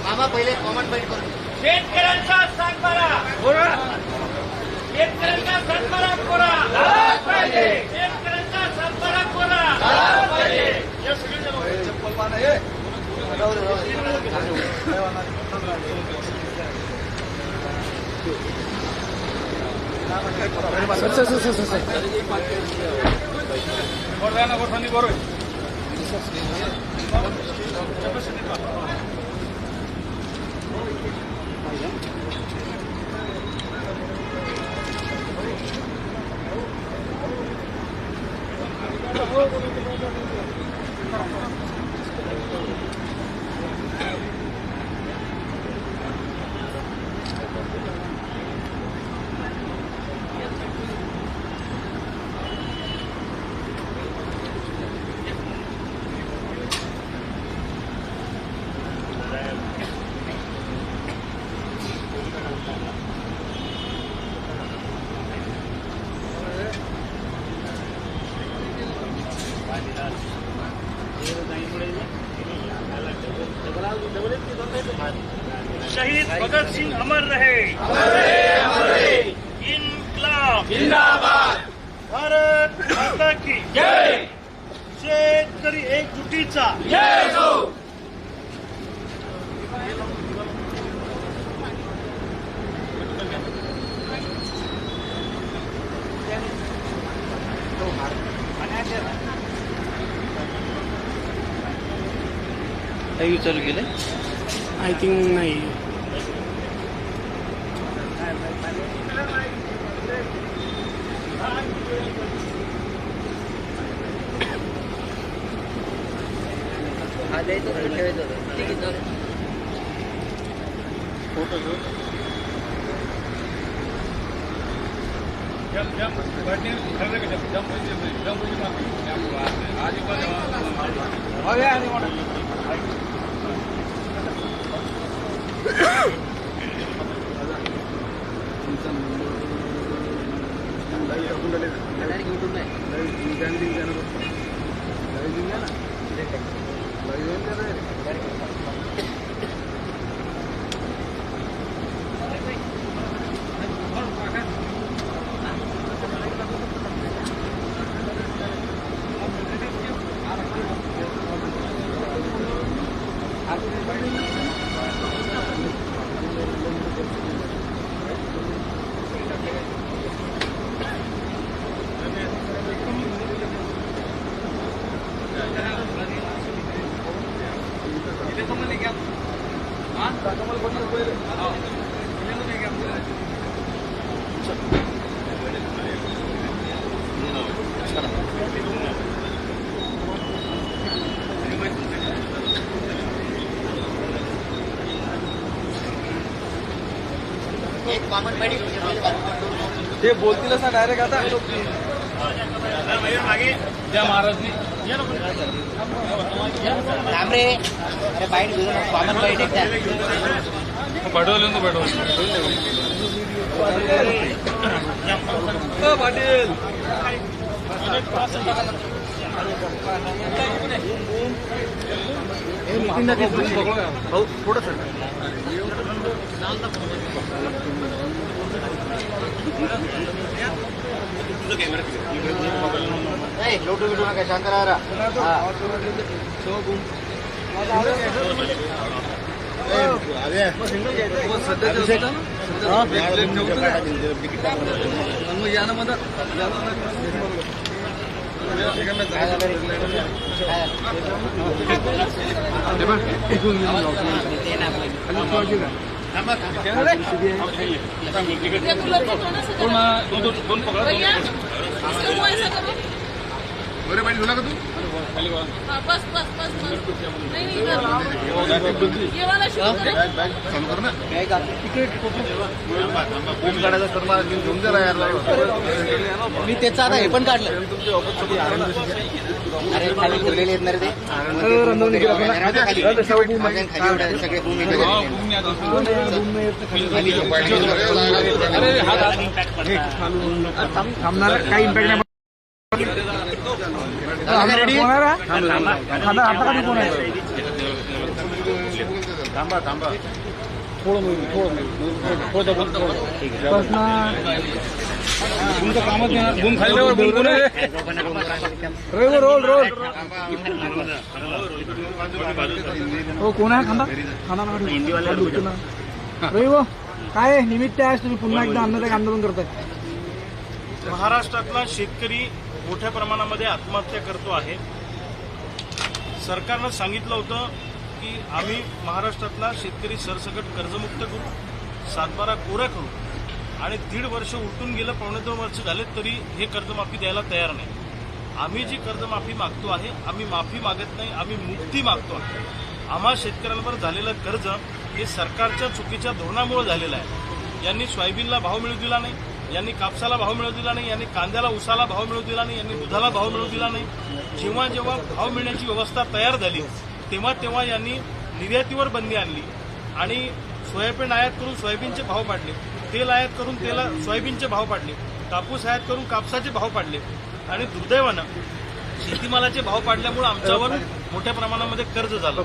मामा पहिले common fight करू. शेतकऱ्यांचा सातबारा शेतकऱ्यांचा सातबारा कोरा पाहिजे. शेतकऱ्यांचा सातबारा कोरा पाहिजे. शहीद भगत सिंह अमर रहे. इन्कलाब जिंदाबाद. भारत माता की जय. शेतकरी एकजुटीचा जय हो. चालू केलं आय थिंक नाही. हा द्यायचं ठेवायचं ठीक आहे. फोटो घेऊ. एक कॉमन फाईट ते बोलतील असं डायरेक्ट आता जय महाराजनी राम रे. अरे फाईट घेऊ ना. कॉमन फाईट एकदा पाठवलं ना पाठवलं. पाटील थोडस लोटू बिटू नका. शांत राहा. बरे पाणी धुला का तू? बस बस बस नहीं ये वाला शुरू करो. चालू कर ना. बूम काढायचा तर मला घेऊन द्या यार. मी त्याचं आता हे पण काढलं. अरे खाली ठेवलेले आहेत ना रे ते. खाली सगळे बूम थांबणार काही इम्पॅक्ट नाही. थांबा थांबा तुमचं कामच नाही गुण खाल्ल्यावर गुण कोण आहे कोण आहे खांदा रविव काय निमित्त आहे तुम्ही पुन्हा एकदा अन्नदायक आंदोलन करताय? महाराष्ट्रातला शेतकरी मोठ्या प्रमाणामध्ये आत्महत्या करतो आहे. सरकारनं सांगितलं होतं की आम्ही महाराष्ट्रातला शेतकरी सरसकट कर्जमुक्त करू, 7/12 कोरा करू आणि 1.5 वर्ष उलटून गेलं, 1.25 वर्ष झाले तरी हे कर्जमाफी द्यायला तयार नाही. आम्ही जी कर्जमाफी मागतो आहे, आम्ही माफी मागत नाही, आम्ही मुक्ती मागतो आहे. आम्हा शेतकऱ्यांवर झालेलं कर्ज हे सरकारच्या चुकीच्या धोरणामुळे झालेलं आहे. यांनी सोयाबीनला भाव मिळू दिला नाही, यांनी कापसाला भाव मिळू दिला नाही, यांनी कांद्याला उसाला भाव मिळू दिला नाही, यांनी दुधाला भाव मिळू दिला नाही. जेव्हा जेव्हा भाव मिळण्याची व्यवस्था तयार झाली तेव्हा तेव्हा यांनी निर्यातीवर बंदी आणली आणि सोयाबीन आयात करून सोयाबीनचे भाव पाडले, तेल आयात करून सोयाबीनचे भाव पाडले, कापूस आयात करून कापसाचे भाव पाडले आणि दुर्दैवानं शेतीमालाचे भाव पाडल्यामुळे आमच्यावर मोठ्या प्रमाणामध्ये कर्ज झालं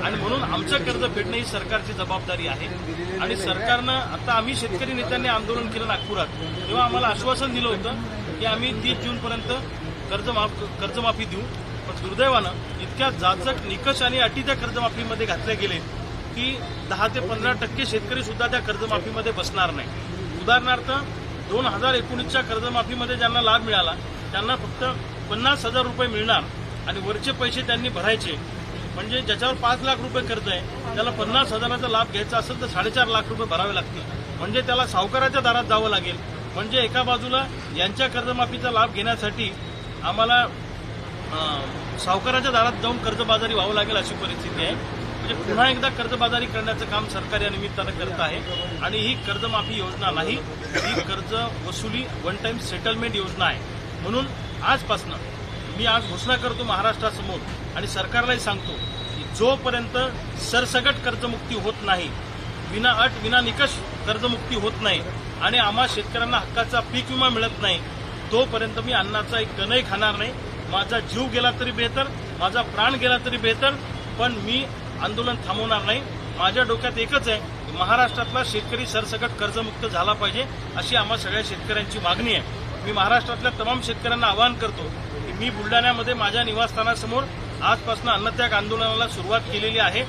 आणि म्हणून आमचं कर्ज फेडणं ही सरकारची जबाबदारी आहे. आणि सरकारनं आता आम्ही शेतकरी नेत्यांनी आंदोलन केलं नागपुरात, तेव्हा आम्हाला आश्वासन दिलं होतं की आम्ही 30 जूनपर्यंत कर्जमाफी देऊ. पण दुर्दैवानं इतक्या जाचक निकष आणि अटी त्या कर्जमाफीमध्ये घातले गेले की 10 ते 15% शेतकरी सुद्धा त्या कर्जमाफीमध्ये बसणार नाही. उदाहरणार्थ 2019च्या कर्जमाफीमध्ये ज्यांना लाभ मिळाला त्यांना फक्त 50,000 रुपये मिळणार आणि वरचे पैसे त्यांनी भरायचे. म्हणजे ज्याच्यावर 5 लाख रुपये कर्ज आहे त्याला 50,000चा लाभ घ्यायचा असेल तर 4.5 लाख रुपये भरावे लागतील. म्हणजे त्याला सावकाराच्या दारात जावं लागेल. म्हणजे एका बाजूला यांच्या कर्जमाफीचा लाभ घेण्यासाठी आम्हाला सावकाराच्या दारात जाऊन कर्जबाजारी व्हावं लागेल अशी परिस्थिती आहे. म्हणजे पुन्हा एकदा कर्जबाजारी करण्याचं काम सरकार या निमित्तानं करत आहे. आणि ही कर्जमाफी योजना नाही, ही कर्ज वसुली वन टाइम सेटलमेंट योजना आहे. म्हणून आजपासून मी आज घोषणा करतो महाराष्ट्रासमोर आणि सरकारलाही सांगतो की जोपर्यंत सरसकट कर्जमुक्ती होत नाही, विना अट विना निकष कर्जमुक्ती होत नाही आणि आम्हा शेतकऱ्यांना हक्काचा पीक विमा मिळत नाही, तोपर्यंत मी अन्नाचा एक कणही खाणार नाही. माझा जीव गेला तरी बेहतर, माझा प्राण गेला तरी बेहतर, पण मी आंदोलन थांबवणार नाही. माझ्या डोक्यात एकच आहे की महाराष्ट्रातला शेतकरी सरसकट कर्जमुक्त झाला पाहिजे अशी आम्हा सगळ्या शेतकऱ्यांची मागणी आहे. मी महाराष्ट्रातल्या तमाम शेतकऱ्यांना आवाहन करतो की मी बुलढाण्यामध्ये माझ्या निवासस्थानासमोर आजपासून अन्नत्याग आंदोलनाला सुरुवात केलेली आहे.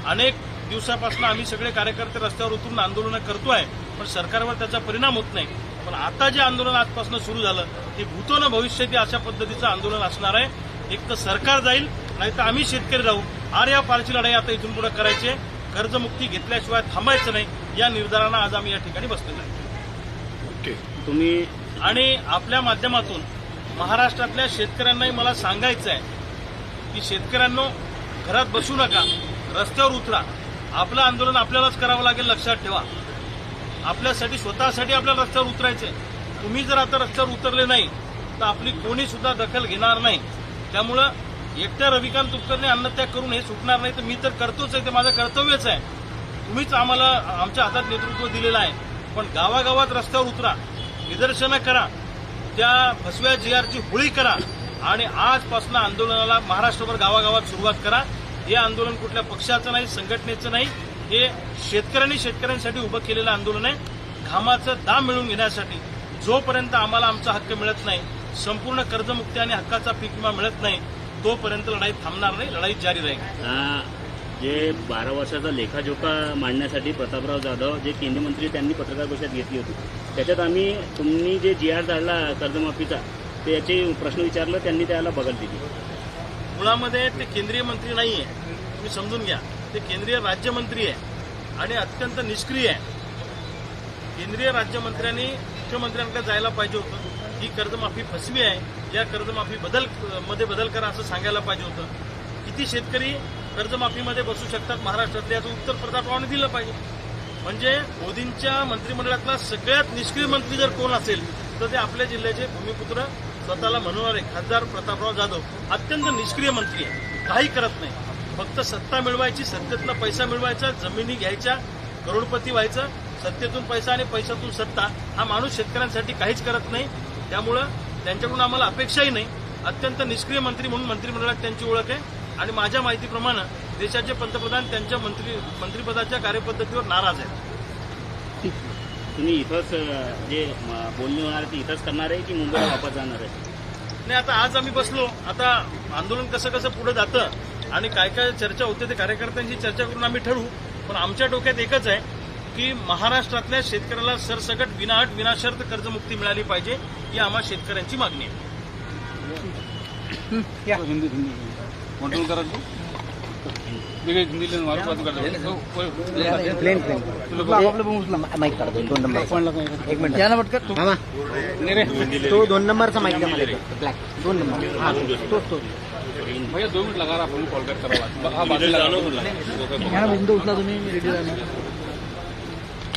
अनेक दिवसापासून आम्ही सगळे कार्यकर्ते रस्त्यावर उतरून आंदोलनं करतो आहे, पण सरकारवर त्याचा परिणाम होत नाही. पण आता जे आंदोलन आजपासून सुरू झालं हे भूतो न भविष्यती अशा पद्धतीचं आंदोलन असणार आहे. एक तर सरकार जाईल, नाही तर आम्ही शेतकरी राहू. या पारची लढाई आता इथून पुढे करायची आहे. कर्जमुक्ती घेतल्याशिवाय थांबायचं नाही या निर्धारानं आज आम्ही या ठिकाणी बसलेलो आहे. तुम्ही आणि आपल्या माध्यमातून महाराष्ट्रातल्या शेतकऱ्यांनाही मला सांगायचं आहे की शेतकऱ्यांनो, घरात बसू नका, रस्त्यावर उतरा. आपलं आंदोलन आपल्यालाच करावं लागेल, लक्षात ठेवा. आपल्यासाठी स्वतःसाठी आपल्याला रस्त्यावर उतरायचंय. तुम्ही जर आता रस्त्यावर उतरले नाही तर आपली कोणी सुद्धा दखल घेणार नाही. त्यामुळं एकट्या रविकांत तुपकरने अन्नत्याग करून हे सुटणार नाही, तर मी तर करतोच आहे, ते माझं कर्तव्यच आहे. तुम्हीच आम्हाला आमच्या हातात नेतृत्व दिलेलं आहे. पण गावागावात रस्त्यावर उतरा, निदर्शनं करा, त्या फसव्या जीआरची होळी करा आणि आजपासून आंदोलनाला महाराष्ट्रभर गावागावात सुरुवात करा. हे आंदोलन कुठल्या पक्षाचं नाही, संघटनेचं नाही, हे शेतकऱ्यांसाठी उभं केलेलं आंदोलन आहे. घामाचं दाम मिळवून घेण्यासाठी. जोपर्यंत आम्हाला आमचा हक्क मिळत नाही, संपूर्ण कर्जमुक्ती आणि हक्काचा पीक विमा मिळत नाही, तोपर्यंत लढाई थांबणार नाही, लढाई जारी राहील. जे 12 वर्षाचा लेखाजोखा मांडण्यासाठी प्रतापराव जाधव जे केंद्रीय मंत्री त्यांनी पत्रकार परिषद घेतली होती, त्याच्यात तुम्ही जे GR काढला कर्जमाफीचा त्याचे प्रश्न विचारलं, त्यांनी त्याला बगल दिली. मुळामध्ये ते केंद्रीय मंत्री नाहीये, तुम्ही समजून घ्या. ते केंद्रीय राज्यमंत्री आहे आणि अत्यंत निष्क्रिय आहे. केंद्रीय राज्यमंत्र्यांनी मुख्यमंत्र्यांकडे जायला पाहिजे होतं. ही कर्जमाफी फसवी आहे, या कर्जमाफी बदल करा असं सांगायला पाहिजे होतं. किती शेतकरी कर्जमाफीमध्ये बसू शकतात महाराष्ट्रातले याचं उत्तर प्रतापरावांनी दिलं पाहिजे. म्हणजे मोदींच्या मंत्रिमंडळातला सगळ्यात निष्क्रिय मंत्री जर कोण असेल तर ते आपल्या जिल्ह्याचे भूमिपुत्र स्वतःला म्हणणारे खासदार प्रतापराव जाधव अत्यंत निष्क्रिय मंत्री आहे. काही करत नाही, फक्त सत्ता मिळवायची, सत्तेतनं पैसा मिळवायचा, जमिनी घ्यायच्या, करोडपती व्हायचं, सत्तेतून पैसा आणि पैशातून सत्ता. हा माणूस शेतकऱ्यांसाठी काहीच करत नाही. त्यामुळं त्यांच्याकडून आम्हाला अपेक्षाही नाही. अत्यंत निष्क्रिय मंत्री म्हणून मंत्रिमंडळात त्यांची ओळख आहे आणि माझ्या माहितीप्रमाणे देशाचे पंतप्रधान त्यांच्या मंत्रिपदाच्या कार्यपद्धतीवर नाराज आहेत. तुम्ही इथंच जे बोलणी होणार आहे ती इथंच करणार आहे की मुंबईला वापस जाणार आहे? नाही, आता आज आम्ही बसलो, आता आंदोलन कसं कसं पुढे जातं आणि काय काय चर्चा होते ते कार्यकर्त्यांची चर्चा करून आम्ही ठरवू. पण आमच्या डोक्यात एकच आहे की महाराष्ट्रातल्या शेतकऱ्याला सरसकट विनाअट विनाशर्त कर्जमुक्ती मिळाली पाहिजे, ही आम्हा शेतकऱ्यांची मागणी आहे. माईक काढतो 2 नंबर. एक मिनिट या ना पटकन मामा. तो 2 नंबरचा माईक द्या मला. Black 2 number. हा तो भैया 2 मिनिट लगा रहा, आपण कॉल बॅक करावा. या ना बिंदू उचला तुम्ही, मी रेडी राहणार.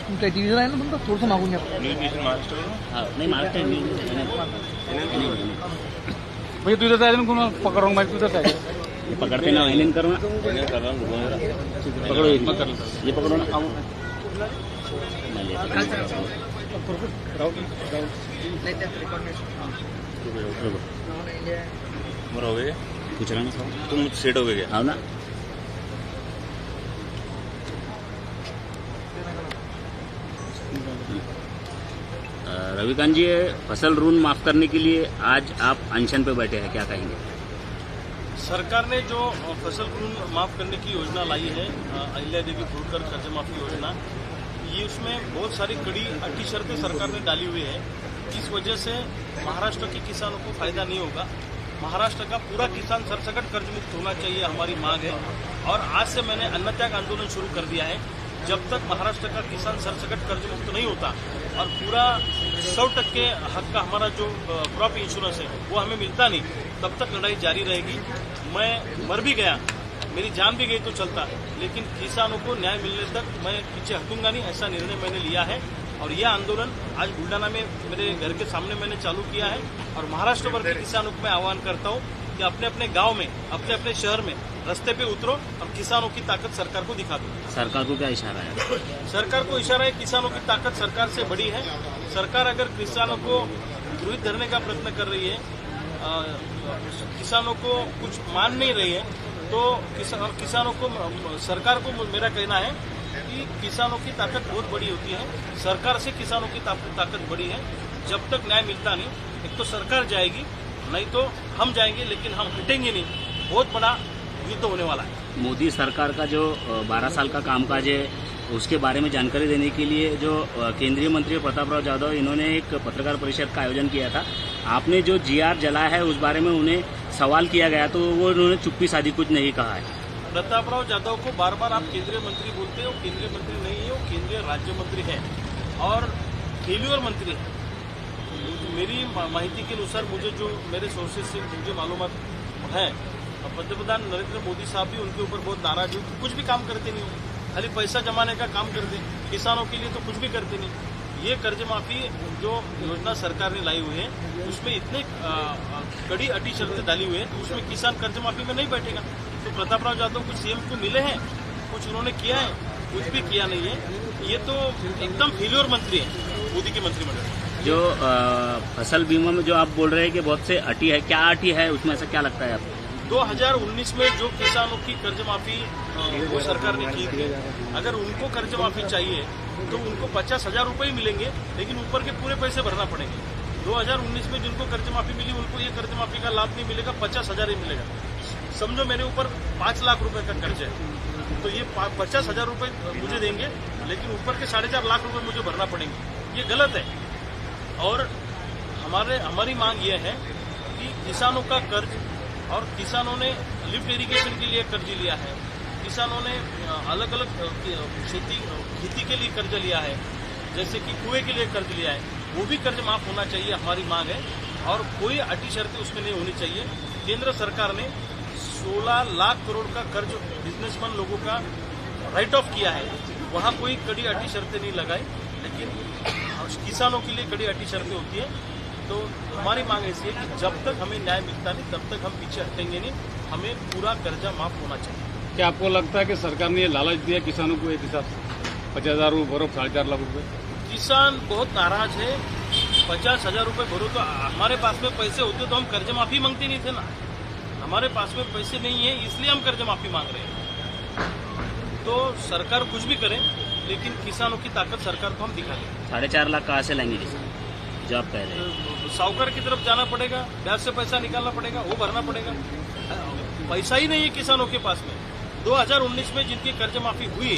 तुमच्या टीव्हीवर आहे ना तुमचं, थोडंसं मागून घ्या. नाही महाराष्ट्र भैया तुझं जायचं कोण पकडू माहिती तुझं काय पकड़ते ना आइलैंड करो ना, पकड़ो ये पकड़ो ना. हो गए कुछ रहा ना तुम सेट हो गए क्या? हाँ ना. रविकांत जी, फसल ऋण माफ करने के लिए आज आप अनशन पे बैठे हैं, क्या कहेंगे? सरकार ने जो फसल ऋण माफ करने की योजना लाई है, अहिल्या देवी होलकर कर्ज माफी योजना, ये उसमें बहुत सारी कड़ी अटी शर्तें सरकार ने डाली हुई है. इस वजह से महाराष्ट्र के किसानों को फायदा नहीं होगा. महाराष्ट्र का पूरा किसान सरसकट कर्ज मुक्त होना चाहिए, हमारी मांग है. और आज से मैंने अन्न त्याग आंदोलन शुरू कर दिया है. जब तक महाराष्ट्र का किसान सरसकट कर्ज मुक्त नहीं होता और पूरा 100% हक का हमारा जो क्रॉप इंश्योरेंस है वो हमें मिलता नहीं, तब तक लड़ाई जारी रहेगी. मैं मर भी गया, मेरी जान भी गई तो चलता, लेकिन किसानों को न्याय मिलने तक मैं पीछे हटूंगा नहीं, ऐसा निर्णय मैंने लिया है. और यह आंदोलन आज बुल्डाना में मेरे घर के सामने मैंने चालू किया है. और महाराष्ट्र भर के किसानों को मैं आह्वान करता हूं कि अपने अपने गांव में, अपने अपने शहर में रास्ते पे उतरो और किसानों की ताकत सरकार को दिखा दो. सरकार को क्या इशारा है? सरकार को इशारा है, किसानों की ताकत सरकार से बड़ी है. सरकार अगर किसानों को विरोध धरने का प्रयत्न कर रही है, किसानों को कुछ मान नहीं रही है, तो किसानों को, सरकार को मेरा कहना है कि किसानों की ताकत बहुत बड़ी होती है. सरकार से किसानों की ताकत बड़ी है. जब तक न्याय मिलता नहीं, एक तो सरकार जाएगी, नहीं तो हम जाएंगे, लेकिन हम हटेंगे नहीं. बहुत बड़ा युद्ध होने वाला है. मोदी सरकार का जो 12 साल का कामकाज है उसके बारे में जानकारी देने के लिए जो केंद्रीय मंत्री प्रतापराव जाधव, इन्होंने एक पत्रकार परिषद का आयोजन किया था. आपने जो GR जला है उस बारे में उन्हें सवाल किया गया तो वो उन्होंने चुप्पी साधी, कुछ नहीं कहा है. प्रतापराव जाधव को बार बार आप केंद्रीय मंत्री बोलते हो, केंद्रीय मंत्री नहीं है, वो केंद्रीय राज्य मंत्री है और फेल्यूर मंत्री है. मेरी माहिती के अनुसार, मुझे जो मेरे सोर्सेज से मुझे मालूमात है, पंतप्रधान नरेंद्र मोदी साहब भी उनके ऊपर बहुत नाराज हो. कुछ भी काम करते नहीं हो, खाली पैसा जमाने का काम करते, किसानों के लिए तो कुछ भी करते नहीं. ये कर्ज माफी जो योजना सरकार ने लाई हुई है, उसमें इतने कड़ी अटी शर्तें डाली हुई है, तो उसमें किसान कर्ज माफी में नहीं बैठेगा. तो प्रतापराव जाधव कुछ सीएम को मिले हैं, कुछ उन्होंने किया है, कुछ भी किया नहीं है. ये तो एकदम फेल्योर मंत्री है मोदी के मंत्रिमंडल. जो फसल बीमा में जो आप बोल रहे हैं कि बहुत से अटी है, क्या अटी है उसमें, ऐसा क्या लगता है आपको? 2019 में जो किसानों की कर्ज माफी वो सरकार ने की थी, अगर उनको कर्ज माफी चाहिए तो उनको 50,000 रुपये मिलेंगे, लेकिन ऊपर के पूरे पैसे भरना पड़ेंगे. 2019 में जिनको कर्ज माफी मिली उनको ये कर्ज माफी का लाभ नहीं मिलेगा, 50,000 ही मिलेगा. समझो मेरे ऊपर 5 लाख रुपए का कर्ज है, तो ये 50,000 रुपये मुझे देंगे, लेकिन ऊपर के 4.5 लाख रुपए मुझे भरना पड़ेंगे. ये गलत है. और हमारी मांग ये है कि किसानों का कर्ज, और किसानों ने लिफ्ट इरिगेशन के लिए कर्ज लिया है, किसानों ने अलग अलग खेती के लिए कर्ज लिया है, जैसे कि कुएं के लिए कर्ज लिया है, वो भी कर्ज माफ होना चाहिए, हमारी मांग है. और कोई अटी शर्तें उसमें नहीं होनी चाहिए. केंद्र सरकार ने 16 लाख करोड़ का कर्ज बिजनेसमैन लोगों का राइट ऑफ किया है, वहाँ कोई कड़ी अटी शर्तें नहीं लगाई, लेकिन किसानों के लिए कड़ी अटी शर्तें होती है. तो हमारी मांग ऐसी है कि जब तक हमें न्याय मिलता नहीं, तब तक हम पीछे हटेंगे नहीं. हमें पूरा कर्जा माफ होना चाहिए. क्या आपको लगता है कि सरकार ने ये लालच दिया किसानों को एक हिसाब से 50,000 रुपये भरो, 4.5 लाख रुपए? किसान बहुत नाराज है. 50,000 रुपए भरो तो हमारे पास में पैसे होते तो हम कर्ज माफी मांगते नहीं थे ना। हमारे पास में पैसे नहीं है इसलिए हम कर्ज माफी मांग रहे हैं। तो सरकार कुछ भी करे लेकिन किसानों की ताकत सरकार को हम दिखा दें। 4.5 लाख कहाँ से लाएंगे किसान, जो आप कह रहे हैं? साहूकार की तरफ जाना पड़ेगा, ब्याज से पैसा निकालना पड़ेगा, वो भरना पड़ेगा। पैसा ही नहीं है किसानों के पास में। 2019 में जिनकी कर्ज माफी हुई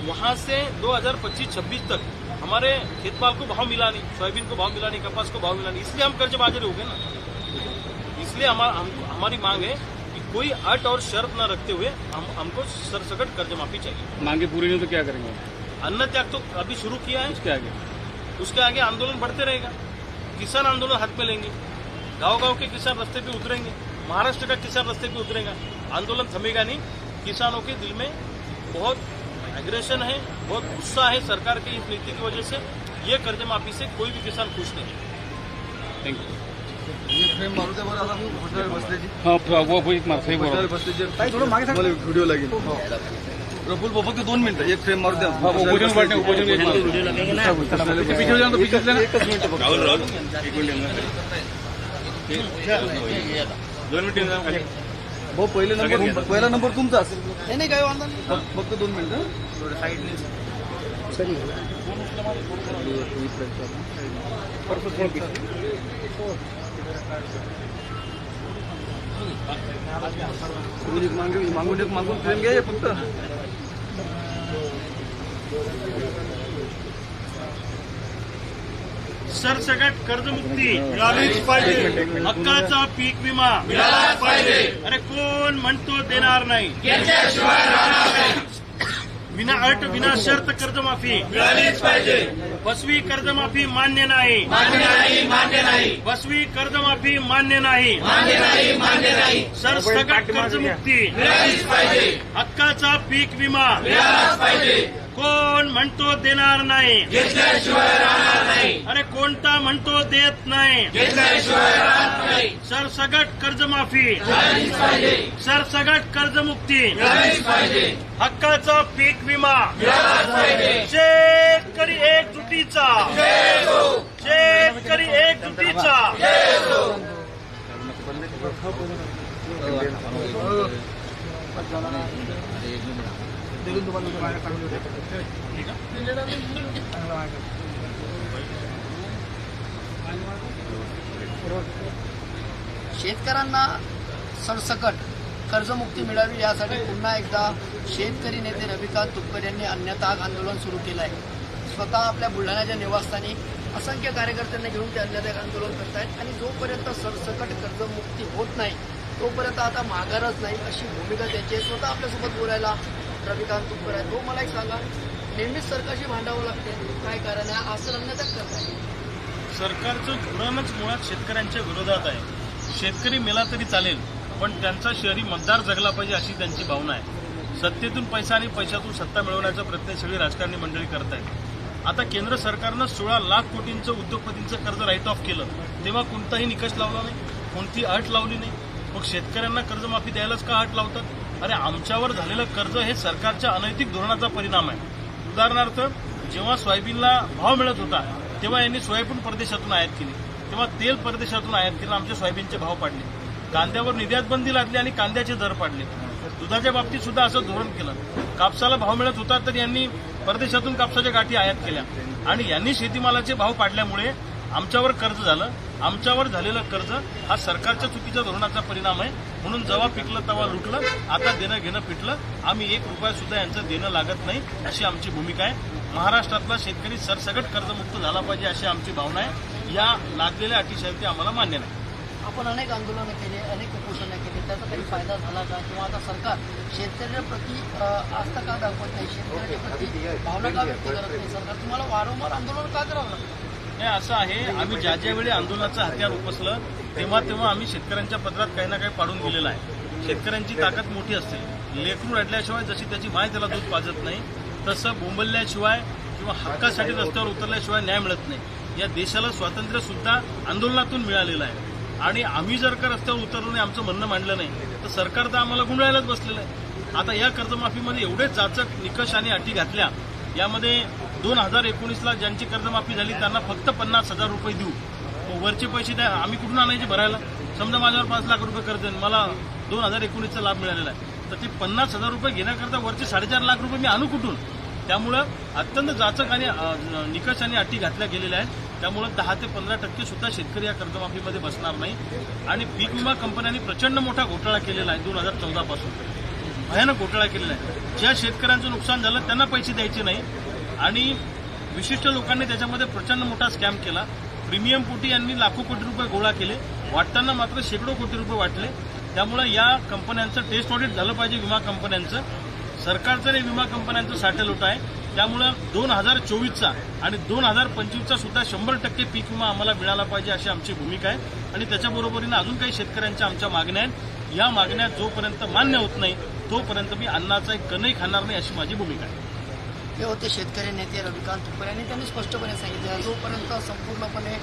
वहां से 2025-26 तक हमारे खेत माल को भाव मिला नहीं, सोयाबीन को भाव मिला नहीं, कपास को भाव मिला नहीं, इसलिए हम कर्जबाजारी हो गए ना। इसलिए हमारी मांग है कि कोई अट और शर्त न रखते हुए हमको सरसकट कर्ज माफी चाहिए। मांगे पूरी नहीं तो क्या करेंगे? अन्न त्याग तो अभी शुरू किया है, उसके आगे आंदोलन बढ़ते रहेगा। किसान आंदोलन हाथ में लेंगे, गांव-गांव के किसान रास्ते पे उतरेंगे, महाराष्ट्र का किसान रास्ते पे उतरेगा। आंदोलन थमेगा नहीं। किसानों के दिल में बहुत एग्रेशन है, बहुत गुस्सा है सरकार की इस नीति की वजह से। ये कर्ज माफी से कोई भी किसान खुश नहीं है। थँक्यू. फ्रेम मारू द्या बरं आता हॉटेल बसल्याची हा वो मारता हॉटेल बसल्याची थोडं मागे मला व्हिडिओ लागेल. प्रफुल फक्त 2 मिनिटं एक फ्रेम मारू द्या. उपोजन वाटणे उपोजन वीडियो लगेगा ना? पीछे जाना तो पीछे जाना. एकच मिनिट बघा. राहुल एक मिनिट 2 मिनिट. भाऊ पहिला नंबर तुमचा असेल. नाही काय वांधा नाही. फक्त 2 मिनिटं साईडने मागून फ्रेम घ्या फक्त. सरसकट कर्जमुक्ती मिळालीच पाहिजे. हक्काचा पीक विमा मिळालाच पाहिजे. अरे कोण म्हणतो देणार नाही? विना अट विना शर्त कर्जमाफी मिळालीच पाहिजे. फसवी कर्जमाफी मान्य नाही. फसवी कर्जमाफी मान्य नाही. सरसकट कर्जमुक्ती मिळालीच पाहिजे. हक्काचा पीक विमा मिळालाच पाहिजे. कोण म्हणतो देणार नाही? अरे कोणता म्हणतो देत नाही? सरसगट कर्जमाफी, सरसगट कर्जमुक्ती, हक्काचा पीक विमा, शेतकरी एकजुटीचा, शेतकरी एकजुटीचा. शेतकऱ्यांना सरसकट कर्जमुक्ती मिळावी यासाठी पुन्हा एकदा शेतकरी नेते रविकांत तुपकर यांनी अन्नत्याग आंदोलन सुरू केलं आहे. स्वतः आपल्या बुलढाण्याच्या निवासस्थानी असंख्य कार्यकर्त्यांना घेऊन ते अन्नत्याग आंदोलन करतायत आणि जोपर्यंत सरसकट कर्जमुक्ती होत नाही तोपर्यंत आता माघारच नाही अशी भूमिका त्यांची आहे. स्वतः आपल्यासोबत बोलायला रविकांत तुपकर आहे. तो मला एक सांगा, नेहमीच सरकारशी भांडावं लागते, काय कारण आहे? असं अन्नत्याग करताय. सरकारचं धोरणच मुळात शेतकऱ्यांच्या विरोधात आहे. शेतकरी मेला तरी चालेल पण त्यांचा शहरी मतदार जगला पाहिजे अशी त्यांची भावना आहे. सत्तेतून पैसा आणि पैशातून सत्ता मिळवण्याचा प्रयत्न सगळी राजकारणी मंडळी करत आहेत. आता केंद्र सरकारनं 16 लाख कोटींचं उद्योगपतींचं कर्ज राईट ऑफ केलं तेव्हा कोणताही निकष लावला नाही, कोणती अट लावली नाही. मग शेतकऱ्यांना कर्जमाफी द्यायलाच का अट लावतात? अरे आमच्यावर झालेलं कर्ज हे सरकारच्या अनैतिक धोरणाचा परिणाम आहे. उदाहरणार्थ जेव्हा सोयाबीनला भाव मिळत होता तेव्हा यांनी सोयाबीन परदेशातून आयात केली, तेव्हा तेल परदेशातून आयात केलं, आमचे सोयाबीनचे भाव पाडले. कांद्यावर निर्यात बंदी लादली आणि कांद्याचे दर पाडले. दुधाच्या बाबतीत सुद्धा असं धोरण केलं. कापसाला भाव मिळत होता तर यांनी परदेशातून कापसाच्या गाठी आयात केल्या आणि यांनी शेतीमालाचे भाव पाडल्यामुळे आमच्यावर कर्ज झालं. आमच्यावर झालेलं कर्ज हा सरकारच्या चुकीच्या धोरणाचा परिणाम आहे. म्हणून जेव्हा पिकलं तेव्हा लुटलं, आता देणं घेणं पिटलं. आम्ही 1 रुपया सुद्धा यांचं देणं लागत नाही अशी आमची भूमिका आहे. महाराष्ट्रातला शेतकरी सरसकट कर्जमुक्त झाला पाहिजे अशी आमची भावना आहे. या लादलेल्या अटीशर्ती आम्हाला मान्य नाही. आपण अनेक आंदोलनं केली, अनेक उपोषणं केली, त्याचा काही फायदा झाला का? किंवा आता सरकार शेतकऱ्यांप्रती आस्था का दाखवत नाही, शेतकऱ्याच्या प्रती भावना का व्यक्त करत नाही? सरकार तुम्हाला वारंवार आंदोलन का करावं लागतं? हे असं आहे, आम्ही ज्या ज्यावेळी आंदोलनाचं हत्यार उपसलं तेव्हा आम्ही शेतकऱ्यांच्या पदरात काही ना काही पाडून दिलेलं आहे. शेतकऱ्यांची ताकद मोठी असते. लेकरू रडल्याशिवाय जशी त्याची माय त्याला दूध पाजत नाही तसं बोंबलल्याशिवाय किंवा हक्कासाठी रस्त्यावर उतरल्याशिवाय न्याय मिळत नाही. या देशाला स्वातंत्र्य सुद्धा आंदोलनातून मिळालेलं आहे आणि आम्ही जर का रस्त्यावर उतरलो नाही, आमचं म्हणणं मांडलं नाही तर सरकार तर आम्हाला गुंडाळायलाच बसलेलं आहे. आता या कर्जमाफीमध्ये एवढे जाचक निकष आणि अटी घातल्या यामध्ये 2019ला ज्यांची कर्जमाफी झाली त्यांना फक्त 50,000 रुपये देऊ. मग वरचे पैसे द्या, आम्ही कुठून आणायचे भरायला? समजा माझ्यावर 5 लाख रुपये कर्ज आहे, मला 2019चा लाभ मिळालेला आहे, तर ते 50,000 रुपये घेण्याकरता वरचे 4.5 लाख रुपये मी आणू कुठून? त्यामुळं अत्यंत जाचक आणि निकष आणि अटी घातल्या गेलेल्या आहेत. त्यामुळं 10 ते 15% सुद्धा शेतकरी या कर्जमाफीमध्ये बसणार नाही. आणि पीक विमा कंपन्यांनी प्रचंड मोठा घोटाळा केलेला आहे 2014 पासून, भयानक घोटाळा केलेला आहे. ज्या शेतकऱ्यांचं नुकसान झालं त्यांना पैसे द्यायचे नाही आणि विशिष्ट लोकांनी त्याच्यामध्ये प्रचंड मोठा स्कॅम केला. प्रीमियम पोटी यांनी लाखो कोटी रुपये गोळा केले, वाटताना मात्र शेकडो कोटी रुपये वाटले. त्यामुळे या कंपन्यांचं टेस्ट ऑडिट झालं पाहिजे. विमा कंपन्यांचं, सरकारचं आणि विमा कंपन्यांचं साटेलोट आहे. त्यामुळं 2024चा आणि 2025चा सुद्धा 100% पीक विमा आम्हाला मिळाला पाहिजे अशी आमची भूमिका आहे. आणि त्याच्याबरोबरीनं अजून काही शेतकऱ्यांच्या आमच्या मागण्या आहेत. या मागण्या जोपर्यंत मान्य होत नाही तोपर्यंत मी अन्नाचा एक कणही खाणार नाही अशी माझी भूमिका आहे. हे होते शेतकरी नेते रविकांत तुपरे यांनी त्यांनी स्पष्टपणे सांगितलं, जोपर्यंत संपूर्णपणे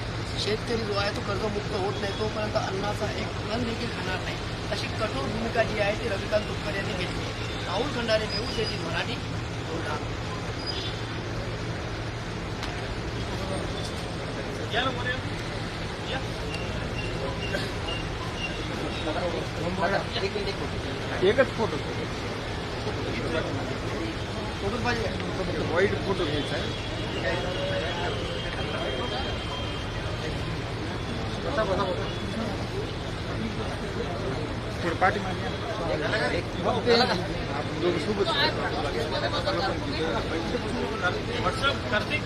शेतकरी जो आहे तो कर्जमुक्त होत नाही तोपर्यंत अन्नाचा एक कण देखील खाणार नाही, अशी कठोर भूमिका जी आहे ती रविकांत तुपरे यांनी घेतली. राहुल खंडारे, न्यूज 18 मराठी, बुलढाणा. या ना वर या. या. एकच फोटो फोटो पाहिजे, वाईट फोटो घ्यायचा आहे. थोडं पाठीमागे सोबत व्हॉट्सअप कार्तिक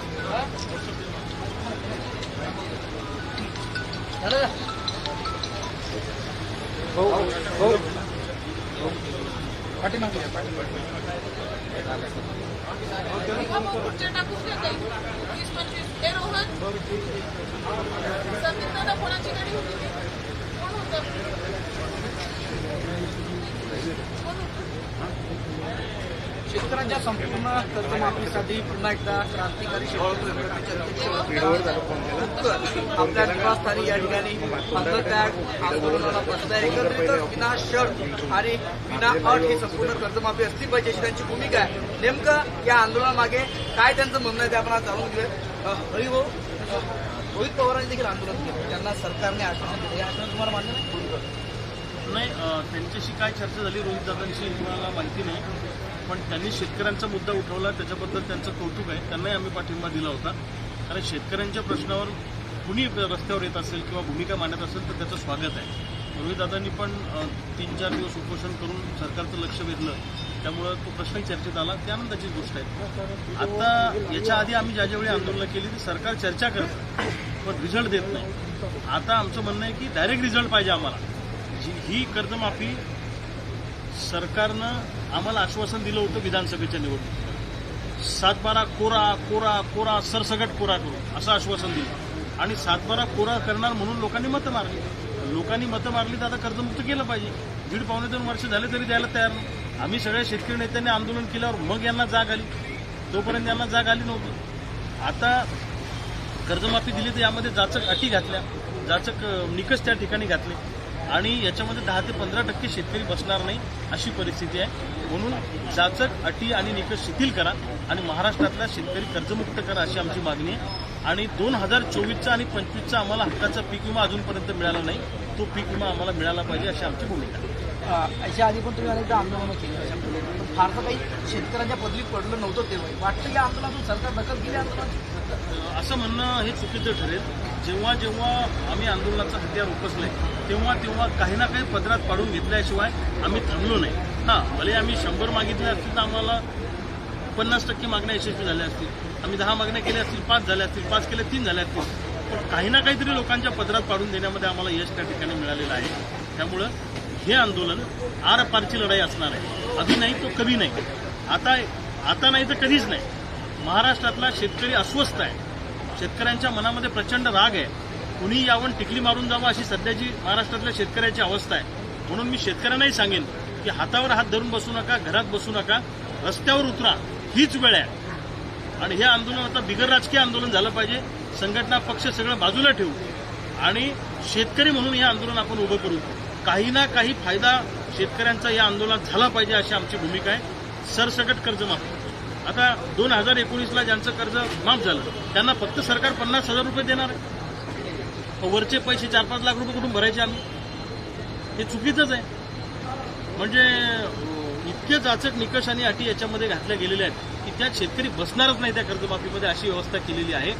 पाठीमागे पुढचे टाकून देत आहे 20-25. हे रोहन संदीप दादा कोणाची गाडी होती ती? कोण होतं? शेतकऱ्यांच्या संपूर्ण कर्जमाफीसाठी पुन्हा एकदा क्रांतिकारी शेतकरी आपल्या निवासस्थानी या ठिकाणी अंतरत्याग आंदोलनाला बसत आहे. एकत्रितच विना शर्त आणि विना अट ही संपूर्ण कर्जमाफी असली पाहिजे अशी त्यांची भूमिका आहे. नेमकं या आंदोलनामागे काय त्यांचं म्हणणं आहे ते आपण आज जाणून घेऊया. हरिभाऊ, रोहित पवारांनी देखील आंदोलन केलं, त्यांना सरकारने आश्वासन दिलं, हे आश्वासन तुम्हाला मान्य नाही? त्यांच्याशी काय चर्चा झाली रोहित दादांशी मला माहिती नाही, पण त्यांनी शेतकऱ्यांचा मुद्दा उठवला त्याच्याबद्दल त्यांचं कौतुक आहे. त्यांनाही आम्ही पाठिंबा दिला होता. कारण शेतकऱ्यांच्या प्रश्नावर कुणी रस्त्यावर येत असेल किंवा भूमिका मांडत असेल तर त्याचं स्वागत आहे. रोहित दादांनी पण 3-4 दिवस उपोषण करून सरकारचं लक्ष वेधलं, त्यामुळं तो प्रश्नही चर्चेत आला, ती आनंदाची गोष्ट आहे. आता याच्या आधी आम्ही ज्यावेळी आंदोलनं केली ती सरकार चर्चा करतं पण रिझल्ट देत नाही. आता आमचं म्हणणं आहे की डायरेक्ट रिझल्ट पाहिजे आम्हाला. ही कर्जमाफी सरकारनं आम्हाला आश्वासन दिलं होतं विधानसभेच्या निवडणुकीत, 7-12 कोरा कोरा कोरा सरसकट कोरा करू असं आश्वासन दिलं आणि 7-12 कोरा करणार म्हणून लोकांनी मतं मारली. लोकांनी मतं मारली तर आता कर्जमुक्त केलं पाहिजे. 1.5-2 वर्ष झाले तरी द्यायला तयार नाही. आम्ही सगळ्या शेतकरी नेत्यांनी आंदोलन केल्यावर मग यांना जाग आली, तोपर्यंत यांना जाग आली नव्हती. आता कर्जमाफी दिली तर यामध्ये जाचक अटी घातल्या, जाचक निकष त्या ठिकाणी घातले आणि याच्यामध्ये 10 ते 15% शेतकरी बसणार नाही अशी परिस्थिती आहे. म्हणून जाचक अटी आणि निकष शिथिल करा आणि महाराष्ट्रातला शेतकरी कर्जमुक्त करा अशी आमची मागणी आहे. आणि 2024चा आणि 25चा आम्हाला हक्काचा पीक विमा अजूनपर्यंत मिळाला नाही, तो पीक विमा आम्हाला मिळाला पाहिजे अशी आमची भूमिका आहे. याच्या आधी पण तुम्ही अनेकदा आंदोलनं केली, पण फारसं काही शेतकऱ्यांच्या पदरी पडलं नव्हतं तेव्हा. वाटतं या आंदोलनातून सरकार दखल केली आंदोलन? असं म्हणणं हे चुकीचं ठरेल. जेव्हा जेव्हा आम्ही आंदोलनाचं हत्यार उपसलंय तेव्हा तेव्हा काही ना काही पदरात पाडून घेतल्याशिवाय आम्ही थांबलो नाही. भले आम्ही 100 मागितल्या असतील तर आम्हाला 50% मागण्या यशस्वी झाल्या असतील. आम्ही 10 मागण्या केल्या असतील, 5 झाल्या असतील, 5 केल्या 3 झाल्या असतील. पण काही ना काहीतरी लोकांच्या पदरात पाडून देण्यामध्ये आम्हाला यश त्या ठिकाणी मिळालेलं आहे. त्यामुळं हे आंदोलन आरपारची लढाई असणार आहे. अभी नाही तो कधी नाही, आता नाही तर कधीच नाही. महाराष्ट्रातला शेतकरी अस्वस्थ आहे, शेतकऱ्यांच्या मनामध्ये प्रचंड राग आहे. कुणी यावं टिकली मारून जावं अशी सध्याची महाराष्ट्रातल्या शेतकऱ्याची अवस्था आहे. म्हणून मी शेतकऱ्यांनाही सांगेन की हातावर हात धरून बसू नका, घरात बसू नका, रस्त्यावर उतरा, हीच वेळ आहे. आणि हे आंदोलन आता बिगर राजकीय आंदोलन झालं पाहिजे. संघटना पक्ष सगळं बाजूला ठेवू आणि शेतकरी म्हणून हे आंदोलन आपण उभं करू. काही ना काही फायदा शेतकऱ्यांचा या आंदोलनात झाला पाहिजे अशी आमची भूमिका आहे. सरसकट कर्जमाफी आता 2019ला ज्यांचं कर्ज माफ झालं त्यांना फक्त सरकार 50,000 रुपये देणार आहे. वरचे पैसे 4-5 लाख रुपये कुठून भरायचे आम्ही? हे चुकीचंच आहे. म्हणजे इतके जाचक निकष आणि अटी याच्यामध्ये घातल्या गेलेल्या आहेत की त्यात शेतकरी बसणारच नाही त्या कर्जमाफीमध्ये, अशी व्यवस्था केलेली आहे.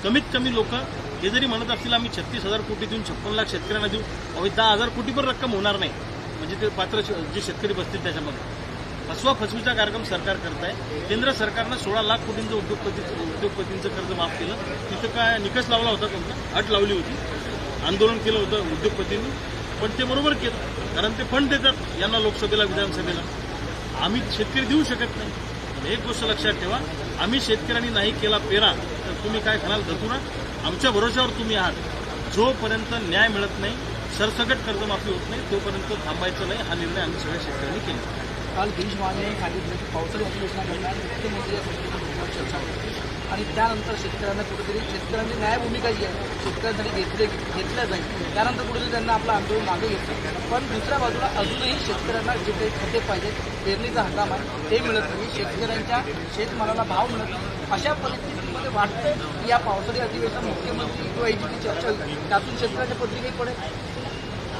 कमीत कमी लोक हे जरी म्हणत असतील आम्ही 36,000 कोटी देऊन 56 लाख शेतकऱ्यांना देऊ, अहो 10,000 कोटी पण रक्कम होणार नाही. म्हणजे ते पात्र जे शेतकरी बसतील त्याच्यामध्ये फसवीचा कार्यक्रम सरकार करत आहे. केंद्र सरकारनं 16 लाख कोटींचं उद्योगपतींचं कर्ज माफ केलं. तिथं काय निकष लावला होता कोणता? अट लावली होती, आंदोलन केलं होतं उद्योगपतींनी, पण ते बरोबर केलं कारण ते फंड देतात यांना लोकसभेला विधानसभेला. आम्ही शेतकरी देऊ शकत नाही. एक गोष्ट लक्षात ठेवा, आम्ही शेतकऱ्यांनी नाही केला पेरा तर तुम्ही काय खाणार धतुरा? आमच्या भरोश्यावर तुम्ही आहात. जोपर्यंत न्याय मिळत नाही, सरसकट कर्जमाफी होत नाही, तोपर्यंत थांबायचं नाही. हा निर्णय आम्ही सगळ्या शेतकऱ्यांनी केला. काल गिरीश महाजन सांगितलं की पावसाळी अधिवेशनादरम्यान मुख्यमंत्री या संदर्भात चर्चा होती आणि त्यानंतर शेतकऱ्यांना कुठेतरी शेतकऱ्यांची न्याय भूमिका जी आहे शेतकऱ्यांसाठी घेतल्या जाईल. त्यानंतर कुठेतरी त्यांना आपलं आंदोलन मागे घेतलं. पण दुसऱ्या बाजूला अजूनही शेतकऱ्यांना जे काही खते पाहिजेत, पेरणीचा हंगाम आहे ते मिळत नाही, शेतकऱ्यांच्या शेतमालाला भाव मिळत नाही. अशा परिस्थितीमध्ये वाटतं की या पावसाळी अधिवेशनात मुख्यमंत्री किंवा याची जी चर्चा होईल त्यातून शेतकऱ्यांच्या पत्रिकेही पडेल.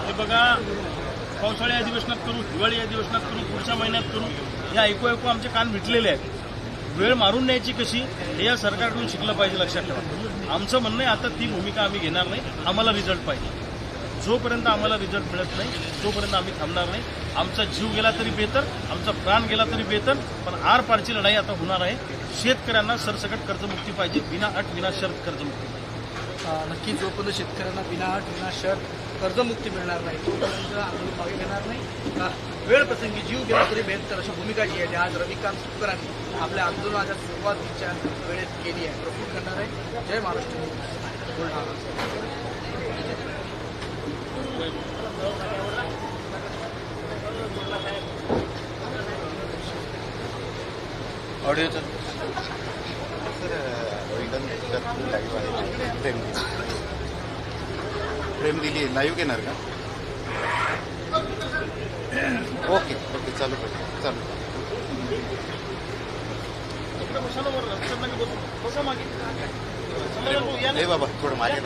हे बघा, पावसाळी अधिवेशनात करू, हिवाळी अधिवेशनात करू, पुढच्या महिन्यात करू, हे ऐकू आमचे कान मिटलेले आहेत. वेळ मारून न्यायची कशी हे या सरकारकडून शिकलं पाहिजे. लक्षात ठेवा, आमचं म्हणणं आहे आता ती भूमिका आम्ही घेणार नाही. आम्हाला रिझल्ट पाहिजे. जोपर्यंत आम्हाला रिझल्ट मिळत नाही तोपर्यंत आम्ही थांबणार नाही. आमचा जीव गेला तरी बेहतर, आमचा प्राण गेला तरी बेहतर, पण आरपारची लढाई आता होणार आहे. शेतकऱ्यांना सरसकट कर्जमुक्ती पाहिजे, विना अट विना शर्त कर्जमुक्ती पाहिजे. नक्की जोपर्यंत शेतकऱ्यांना विना अट विना शर्त कर्जमुक्ती मिळणार नाही तोपर्यंत आंदोलन मागे घेणार नाही. वेळ प्रसंगी जीव गेला तरी बेहतर अशी भूमिका जी आहे आज रविकांत तुपकरांनी आपल्या आंदोलनाच्या सुरुवातीच्या वेळेत केली आहे. प्रफुल्ल करणार आहे. जय महाराष्ट्र. ऑडिओ सर लाईव्ह आहे. फ्रेम दिली लाईव्ह घेणार का? ओके ओके चालू कर चालू. हे बाबा थोडं मागे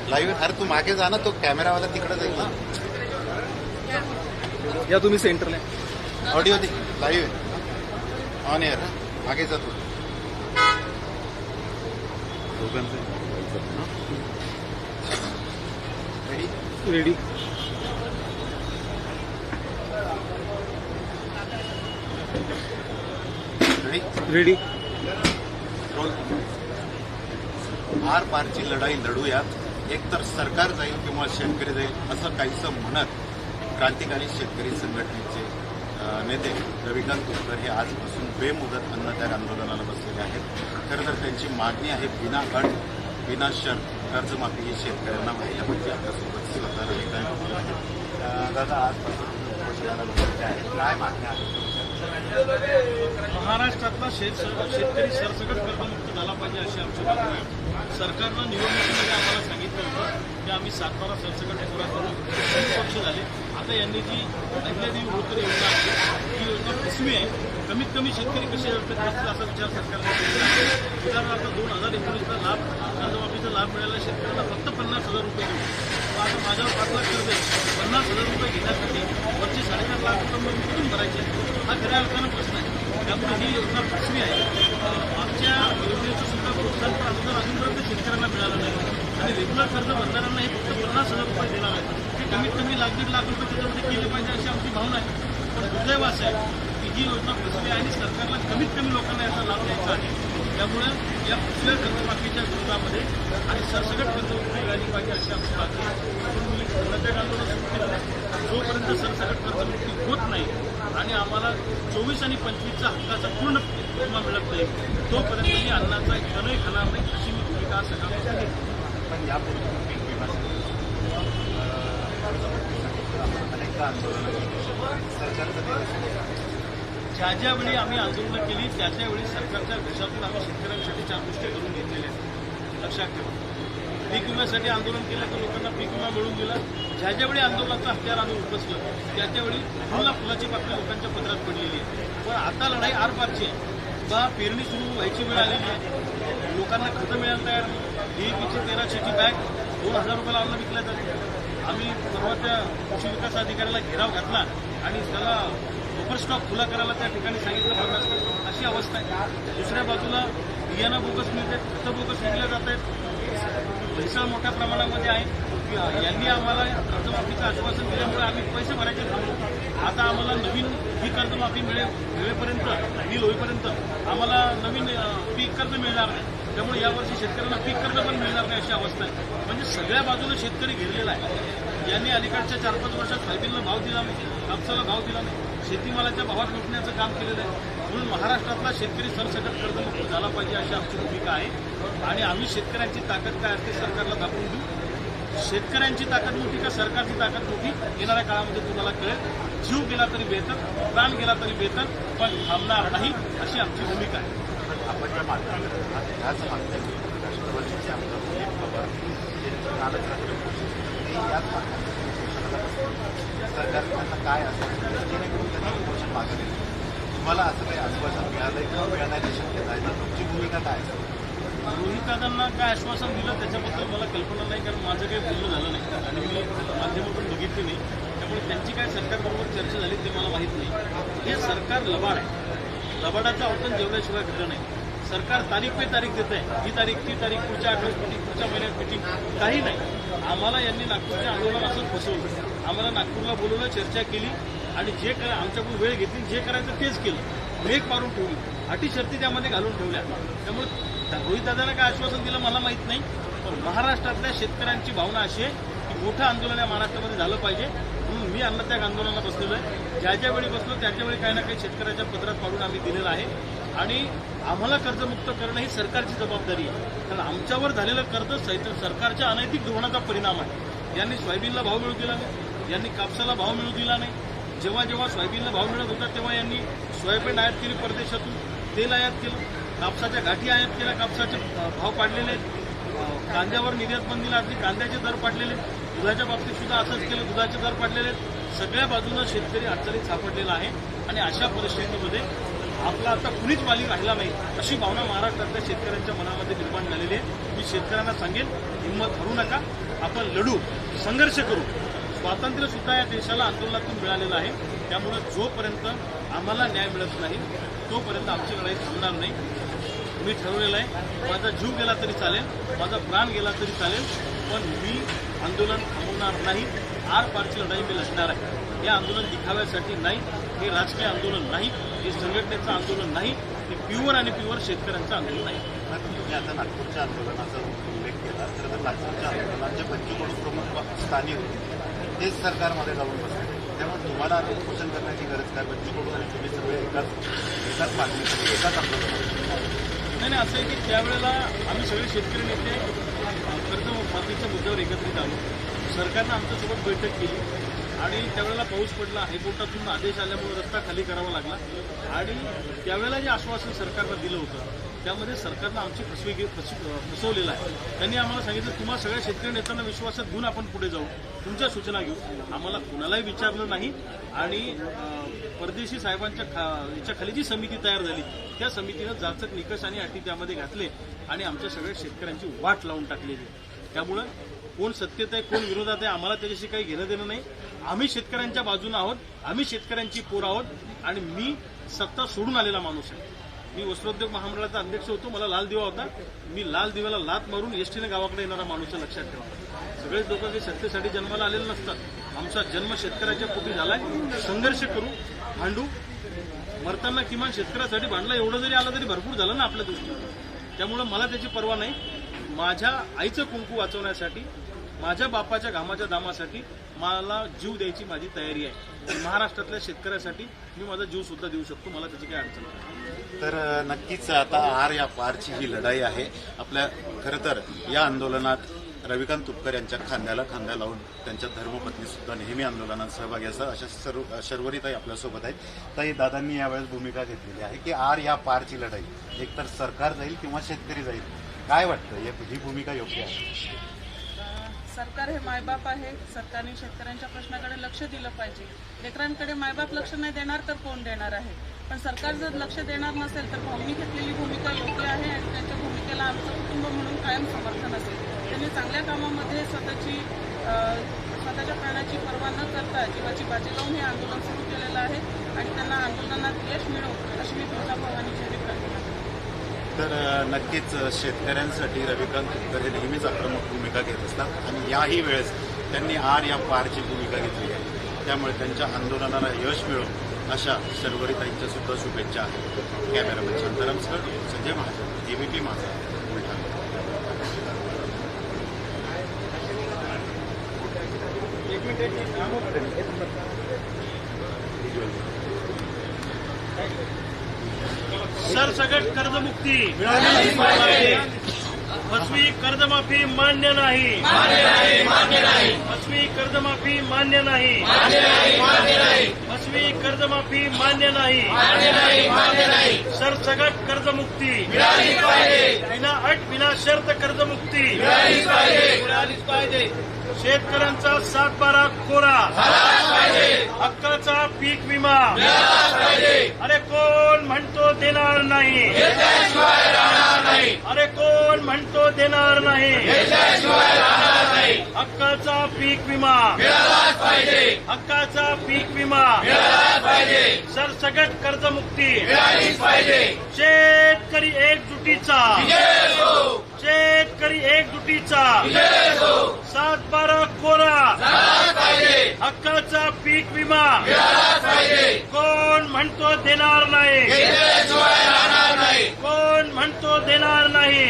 लाईव्ह अरे तू मागे जा ना, तो कॅमेरावाला तिकडे जाईल ना. या तुम्ही सेंटरला ऑडिओ दे, लाईव्ह ऑन एअर. मागे जा तू. Ready ready roll. आर पारची लढाई लढूयात. एकतर सरकार जाईल किंवा शेतकरी जाईल असं काहीसं म्हणत क्रांतिकारी शेतकरी संघटनेचे नेते रविकांत तुपकर हे आजपासून बेमुदत अन्नत्याग आंदोलनाला बसलेले आहेत. खरं तर त्यांची मागणी आहे विना अट विना शर्त कर्जमाफी ही शेतकऱ्यांना व्हायला पाहिजे. आपल्यासोबत स्वतः रविकांत तुपकर आहेत. दादा आजपासून उपोषणाला बसलेले आहेत, काय मागण्या आहेत? महाराष्ट्रातला शेतकरी सरसकट कर्जमुक्त झाला पाहिजे अशी आमची मागणी आहे. सरकारनं निवडणुकीमध्ये आम्हाला सांगितलं होतं की आम्ही 7-12 सरसकट पुरा करून पक्ष झाले. आता यांनी जी अहिल्यादेवी होळकर योजना आहे ही योजना फसवी आहे. कमीत कमी शेतकरी कसे असतील असा विचार सरकारने केलेला आहे. उदाहरणार्थ 2019ला कर्जमाफीचा लाभ मिळालेल्या शेतकऱ्यांना फक्त 50,000 रुपये देऊ. आता माझ्यावर 5 लाख कर्ज आहे. 50,000 रुपये घेण्यासाठी वरचे 4.5 लाख रुपये कुठून भरायचे हा खऱ्या अर्थानं प्रश्न आहे. त्यामुळे ही योजना फसवी आहे. आमच्या योजनेचं सुद्धा प्रोत्साहन पण अनुदान अजूनपर्यंत शेतकऱ्यांना मिळालं नाही आणि रेग्युलर कर्ज भरणाऱ्यांना हे फक्त 50,000 रुपये देणार आहे. ते कमीत कमी 1-1.5 लाख रुपये त्याच्यामध्ये केले पाहिजे अशी आमची भावना आहे. पण दुर्दैव असं आहे की ही योजना फसवी आहे आणि सरकारला कमीत कमी लोकांना याचा लाभ द्यायचा आहे. त्यामुळे या फसव्या कर्जमाफीच्या विरोधामध्ये आणि सरसकट कर्जमुक्ती मिळाली पाहिजे अशी आमची मागणी आहे. म्हणून मी अन्नत्याग आंदोलन सुरू केलं आहे. जोपर्यंत सरसकट कर्जमुक्ती होत नाही आणि आम्हाला 24 आणि 25चा हक्काचा पूर्ण विमा मिळत नाही तोपर्यंत मी अन्नाचा एक कणही खाणार नाही अशी मी भूमिका सकाळपासून घेतली. पण यापूर्वी पीक विमा अनेकदा आंदोलन सरकारचं ज्यावेळी आम्ही आंदोलनं केली त्यावेळी सरकारच्या घशातून आम्ही शेतकऱ्यांसाठी 4 गोष्टी करून घेतलेल्या आहेत. लक्षात ठेवा, पीक विम्यासाठी आंदोलन केलं तर लोकांना पीक विमा मिळून दिला. ज्यावेळी आंदोलनाचं हत्यार आम्ही उपसलं त्यावेळी फुलाची बातमी लोकांच्या पदरात पडलेली आहे. पण आता लढाई आरपारची आहे. बघा पेरणी सुरू व्हायची वेळ आलेली आहे, लोकांना खतं मिळायला तयार DAPची 1300ची बॅग 2000 रुपयाला अन्न विकल्या जाते. आम्ही परवा त्या कृषी विकास अधिकाऱ्याला घेराव घातला आणि त्याला ओव्हर स्टॉक खुला करायला त्या ठिकाणी सांगितलं 50 टक्के. अशी अवस्था आहे. दुसऱ्या बाजूला बियाणं बोगस मिळते, खतं बोगस विकल्या जात आहेत, भेसळ मोठ्या प्रमाणामध्ये आहे. यांनी आम्हाला कर्जमाफीचं आश्वासन दिल्यामुळे आम्ही पैसे भरायचे थांबलो. आता आम्हाला नवीन ही कर्जमाफी मिळेपर्यंत नील होईपर्यंत आम्हाला नवीन पीक कर्ज मिळणार नाही. त्यामुळे यावर्षी शेतकऱ्यांना पीक कर्ज पण मिळणार नाही अशी अवस्था आहे. म्हणजे सगळ्या बाजूने शेतकरी घेरलेला आहे. यांनी अलीकडच्या 4-5 वर्षात सोयाबीनला भाव दिला नाही, कापसाला भाव दिला नाही, शेतीमालाच्या भावात लुटण्याचं काम केलेलं आहे. म्हणून महाराष्ट्रातला शेतकरी सरसकट कर्जमुक्त झाला पाहिजे अशी आमची भूमिका आहे. आणि आम्ही शेतकऱ्यांची ताकद काय असते सरकारला दाखवून देऊ. शेतकऱ्यांची ताकद मोठी का सरकारची ताकद मोठी येणाऱ्या काळामध्ये तुम्हाला कळेल. जीव गेला तरी बेहतर, प्राण गेला तरी बेहतर, पण थांबणार नाही अशी आमची भूमिका आहे. आपण ज्या माध्यमात ह्याच माध्यमात राष्ट्रवादीचे आमदार दिलीप पवार यांची कालच राष्ट्रपती याच सरकार त्यांना काय असं जेणेकरून त्यांना उपोषण मागं घेतलं. तुम्हाला असं काही आश्वासन मिळालंय किंवा मिळण्याची शक्यता आहे, तर तुमची भूमिका काय असेल? रोहितदादांना काय आश्वासन दिलं त्याच्याबद्दल मला कल्पना नाही, कारण माझं काही बोलणं झालं नाही आणि मी माध्यमं पण बघितली नाही. त्यामुळे त्यांची काय सरकारबरोबर चर्चा झाली ते मला माहीत नाही. हे सरकार लबाड आहे. लबाडाचं औटण जेवल्याशिवाय घडलं नाही. सरकार तारीख पे तारीख देत आहे, ही तारीख ती तारीख, पुढच्या आठवड्यात मिटिंग, पुढच्या महिन्यात मिटिंग, काही नाही. आम्हाला यांनी नागपूरच्या आंदोलन असं फसवलं. आम्हाला नागपूरला बोलवलं, चर्चा केली आणि जे काय आमच्याकडून वेळ घेतली, जे करायचं तेच केलं. ब्रेक मारून ठेवली, अटी शर्ती त्यामध्ये घालून ठेवल्या. त्यामुळे रोहितदादांना काय आश्वासन दिलं मला माहीत नाही. पण महाराष्ट्रातल्या शेतकऱ्यांची भावना अशी आहे की मोठं आंदोलन या महाराष्ट्रामध्ये झालं पाहिजे, म्हणून मी अन्नत्याग आंदोलनाला बसलेलो आहे. ज्या ज्या वेळी बसलो त्याच्यावेळी काही ना काही शेतकऱ्याच्या पदरात पाडून आम्ही दिलेलं आहे. आणि आम्हाला कर्जमुक्त करणं ही सरकारची जबाबदारी आहे, कारण आमच्यावर झालेलं कर्ज सरकारच्या अनैतिक धोरणाचा परिणाम आहे. यांनी सोयाबीनला भाव मिळू दिला नाही, यांनी कापसाला भाव मिळू दिला नाही. जेव्हा जेव्हा सोयाबीनला भाव मिळत होता तेव्हा यांनी सोयाबीन आयात केली परदेशातून, तेल आयात केलं, कापसाच्या गाठी आयात केल्या, कापसाचे भाव पाडलेले, कांद्यावर निर्यात बंदी लागली, कांद्याचे दर पाडलेले, दुधाच्या बाबतीत सुद्धा असंच केलं, दुधाचे दर पाडलेले. सगळ्या बाजूनं शेतकरी अडचणीत सापडलेला आहे. आणि अशा परिस्थितीमध्ये आपला आता कुणीच मालिक राहिला नाही अशी भावना महाराष्ट्रातल्या शेतकऱ्यांच्या मनामध्ये निर्माण झालेली आहे. मी शेतकऱ्यांना सांगेन, हिंमत हरू नका, आपण लढू, संघर्ष करू. स्वातंत्र्य सुद्धा या देशाला आंदोलनातून मिळालेलं आहे. त्यामुळे जोपर्यंत आम्हाला न्याय मिळत नाही तोपर्यंत आमची लढाई थांबणार नाही. मी ठरवलेलं आहे, माझा जीव गेला तरी चालेल, माझा प्राण गेला तरी चालेल, पण मी आंदोलन थांबवणार नाही. आर पारची लढाई मी लढणार आहे. हे आंदोलन दिखाव्यासाठी नाही, हे राजकीय आंदोलन नाही, हे संघटनेचं आंदोलन नाही, हे प्युअर आणि प्युअर शेतकऱ्यांचं आंदोलन आहे. तुम्ही आता नागपूरच्या आंदोलनाचा उल्लेख केला, तर नागपूरच्या आंदोलनात जे पंचकुळ प्रमुख स्थानिक होते तेच सरकारमध्ये जाऊन बसले. त्यामुळे तुम्हाला आता उपोषण करण्याची गरज काय? पंचकुळ आणि तुम्ही सगळे एकाच मागणीसाठी एकाच आंदोलनात? नाही, असं आहे की त्यावेळेला आम्ही सगळे शेतकरी नेते कर्जमाफीच्या मुद्द्यावर एकत्रित आलो. सरकारनं आमच्यासोबत बैठक केली आणि त्यावेळेला पाऊस पडला, हायकोर्टातून आदेश आल्यामुळे रस्ता खाली करावा लागला. आणि त्यावेळेला जे आश्वासन सरकारनं दिलं होतं त्यामध्ये सरकारनं आमची फसवलेलं आहे. त्यांनी आम्हाला सांगितलं, तुम्हाला सगळ्या शेतकरी नेत्यांना विश्वासात घेऊन आपण पुढे जाऊ, तुमच्या सूचना घेऊ. आम्हाला कुणालाही विचारलं नाही. आणि परदेशी साहेबांच्या याच्या खाली जी समिती तयार झाली त्या समितीनं जाचक निकष आणि अटी त्यामध्ये घातले आणि आमच्या सगळ्या शेतकऱ्यांची वाट लावून टाकलेली. त्यामुळं कोण सत्तेत आहे कोण विरोधात आहे आम्हाला त्याच्याशी काही घेणं देणं नाही. आम्ही शेतकऱ्यांच्या बाजूने आहोत, आम्ही शेतकऱ्यांची पोर आहोत. आणि मी सत्ता सोडून आलेला माणूस आहे. मी वस्त्रोद्योग महामंडळाचा अध्यक्ष होतो, मला लाल दिवा होता. मी लाल दिव्याला लात मारून एसटीने गावाकडे येणारा माणूस आहे, लक्षात ठेवा. सगळेच लोक काही सत्तेसाठी जन्माला आलेले नसतात. आमचा जन्म शेतकऱ्याच्या पोटी झालाय. संघर्ष करू, भांडू, मरताना किमान शेतकऱ्यासाठी भांडला एवढं जरी आलं तरी भरपूर झालं ना आपल्या दृष्टीने. त्यामुळे मला त्याची पर्वा नाही. माझ्या आईचं कुंकू वाचवण्यासाठी, माझ्या बापाच्या घामाच्या दामासाठी मला जीव द्यायची माझी तयारी आहे. महाराष्ट्रातल्या शेतकऱ्यासाठी मी माझा जीव सुद्धा देऊ शकतो, मला त्याची काही अडचण नाही. तर नक्कीच आता आर या पारची ही लढाई आहे. आपल्या खरं तर या आंदोलनात रविकांत तुपकर यांच्या खांद्याला खांदा लावून त्यांच्या धर्मपत्नी सुद्धा नेहमी आंदोलनात सहभागी असतात. अशा शर्वरीताई आपल्यासोबत आहेत. ताई, दादांनी यावेळेस भूमिका घेतलेली आहे की आर या पारची लढाई एकतर सरकार जाईल किंवा शेतकरी जाईल. काय वाटतं, ही भूमिका योग्य आहे? सरकार हे मायबाप आहे. सरकारने शेतकऱ्यांच्या प्रश्नाकडे लक्ष दिलं पाहिजे. लेकरांकडे मायबाप लक्ष नाही देणार तर कोण देणार आहे? पण सरकार जर लक्ष देणार नसेल तर भाऊंनी घेतलेली भूमिका योग्य आहे आणि त्यांच्या भूमिकेला आमचं कुटुंब म्हणून कायम समर्थन असेल. त्यांनी चांगल्या कामामध्ये स्वतःच्या प्राणाची पर्वा न करता जीवाची बाजी लावून हे आंदोलन सुरू केलेलं आहे आणि त्यांना आंदोलनात यश मिळो अशी मी तुळजाभवानी चरणी प्रार्थना करते. तर नक्कीच शेतकऱ्यांसाठी रविकांत तुपकर हे नेहमीच आक्रमक भूमिका घेत असतात आणि याही वेळेस त्यांनी आर या पारची भूमिका घेतली आहे. त्यामुळे त्यांच्या आंदोलनाला यश मिळो अशा शर्वरीताईंच्या सुद्धा शुभेच्छा आहेत. कॅमेरामॅन शांतारामसह संजय महाजन, एबीपी माझा, बुलढाणा. सरसकट कर्जमुक्ती फसवी कर्जमाफी मान्य नाही. फसवी कर्जमाफी मान्य नाही. फसवी कर्जमाफी मान्य नाही. सरसकट कर्जमुक्ती विना अट विना शर्त कर्जमुक्ती मिळालीच पाहिजे. शेतकऱ्यांचा 7/12 कोरा, हक्काचा पीक विमा. अरे कोण म्हणतो देणार नाही? अरे कोण म्हणतो देणार नाही? हक्काचा पीक विमा, हक्काचा पीक विमा, सरसकट कर्जमुक्ती. शेतकरी एकजुटीचा, शेतकरी एकजुटीचा 7/12 कोरा, हक्काचा पीक विमा. कोण म्हणतो देणार नाही? कोण म्हणतो देणार नाही?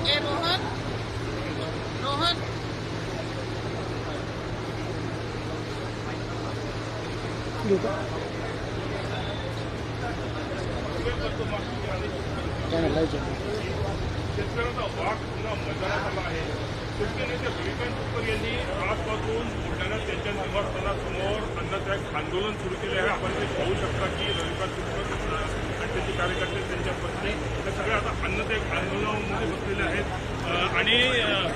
ए रोहन, रोहन शेतकऱ्यांचा वाद पुन्हा मैदानात आला आहे. शेतकरी नेते रविकांत तुपकर यांनी आजपासून बुलढाण्यात त्यांच्या निवासस्थानासमोर अन्नत्याग आंदोलन सुरू केले आहे. आपण ते पाहू शकता की रविकांत तुपकर आणि त्यांचे कार्यकर्ते, त्यांच्या पत्नी हे सगळे आता अन्नत्याग आंदोलनामध्ये बसलेले आहेत आणि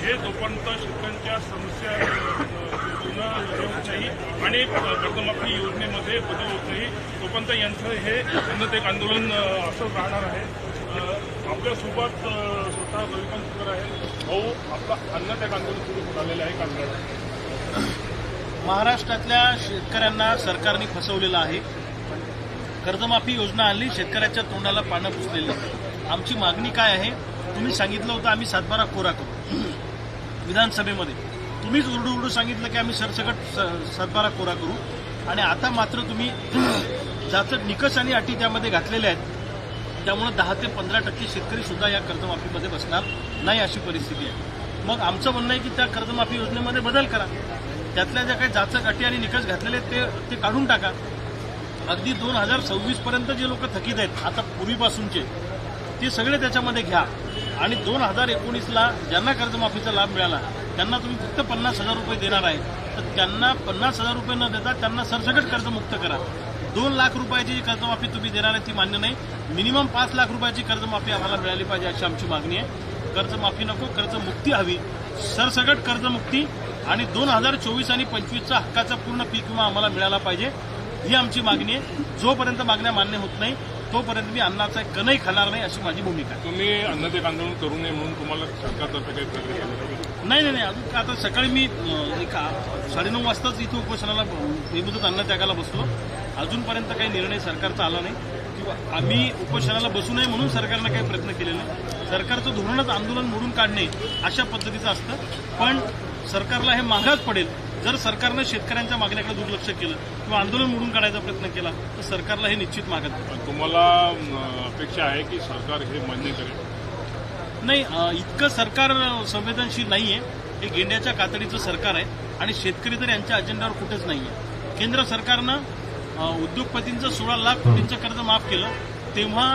हे जोपर्यंत शेतकऱ्यांच्या समस्या पुन्हा होत नाही आणि कर्जमाफी योजनेमध्ये बदल होत नाही तोपर्यंत यांचं हे अन्नत्याग आंदोलन असं राहणार आहे. आपल्यासोबत स्वतः रविकांत तुपकर आहे. भाऊ, आपला अन्नत्याग आंदोलन सुरू झालेलं आहे. काल महाराष्ट्रातल्या शेतकऱ्यांना सरकारने फसवलेलं आहे. कर्जमाफी योजना आणली, शेतकऱ्याच्या तोंडाला पानं पुसलेली. आमची मागणी काय आहे? तुम्ही सांगितलं होतं आम्ही 7/12 कोरा करू विधानसभेमध्ये. तुम्हीच उरडू सांगितलं की आम्ही सरसकट 7/12 कोरा करू आणि आता मात्र तुम्ही जाचक निकष आणि अटी त्यामध्ये घातलेल्या आहेत. त्यामुळे 10 ते 15% शेतकरी सुद्धा या कर्जमाफीमध्ये बसणार नाही अशी परिस्थिती आहे. मग आमचं म्हणणं आहे की त्या कर्जमाफी योजनेमध्ये बदल करा. त्यातल्या ज्या काही जाचक अटी आणि निकष घातलेले आहेत ते काढून टाका. अगदी 2026 पर्यंत जे लोक थकीत आहेत आता पूर्वीपासूनचे ते सगळे त्याच्यामध्ये घ्या आणि 2019ला ज्यांना कर्जमाफीचा लाभ मिळाला त्यांना तुम्ही फक्त 50,000 रुपये देणार आहे तर त्यांना 50,000 रुपये न देता त्यांना सरसकट कर्जमुक्त करा. 2 लाख रुपयाची जी कर्जमाफी तुम्ही देणार आहे ती मान्य नाही. मिनिमम 5 लाख रुपयाची कर्जमाफी आम्हाला मिळाली पाहिजे अशी आमची मागणी आहे. कर्जमाफी नको, कर्जमुक्ती हवी, सरसकट कर्जमुक्ती आणि 2024 आणि 25चा हक्काचा पूर्ण पीक विमा आम्हाला मिळाला पाहिजे ही आमची मागणी आहे. जोपर्यंत मागण्या मान्य होत नाही तोपर्यंत मी अन्नाचा एक कणही खाणार नाही अशी माझी भूमिका आहे. तुम्ही अन्नत्याग आंदोलन करू नये म्हणून तुम्हाला सरकारतर्फे काही प्रयत्न केले? नाही अजून आता सकाळी मी 9:30 वाजताच इथं उपोषणाला बेमुदत अन्नत्यागाला बसलो. अजूनपर्यंत काही निर्णय सरकारचा आला नाही किंवा आम्ही उपोषणाला बसू नये म्हणून सरकारनं काही प्रयत्न केले नाही. सरकारचं धोरणच आंदोलन मोडून काढणे अशा पद्धतीचं असतं. पण सरकारला हे महागात पडेल जर सरकारनं शेतकऱ्यांच्या मागण्याकडे दुर्लक्ष केलं किंवा आंदोलन मोडून काढायचा प्रयत्न केला तर सरकारला हे निश्चित महागात पडेल. तुम्हाला अपेक्षा आहे की सरकार हे मान्य करेल? नाही, इतकं सरकार संवेदनशील नाहीये. हे गेंड्याच्या कातडीचं सरकार आहे आणि शेतकरी तर यांच्या अजेंड्यावर कुठेच नाहीये. केंद्र सरकारनं उद्योगपतींचं 16 लाख कोटींचं कर्ज माफ केलं तेव्हा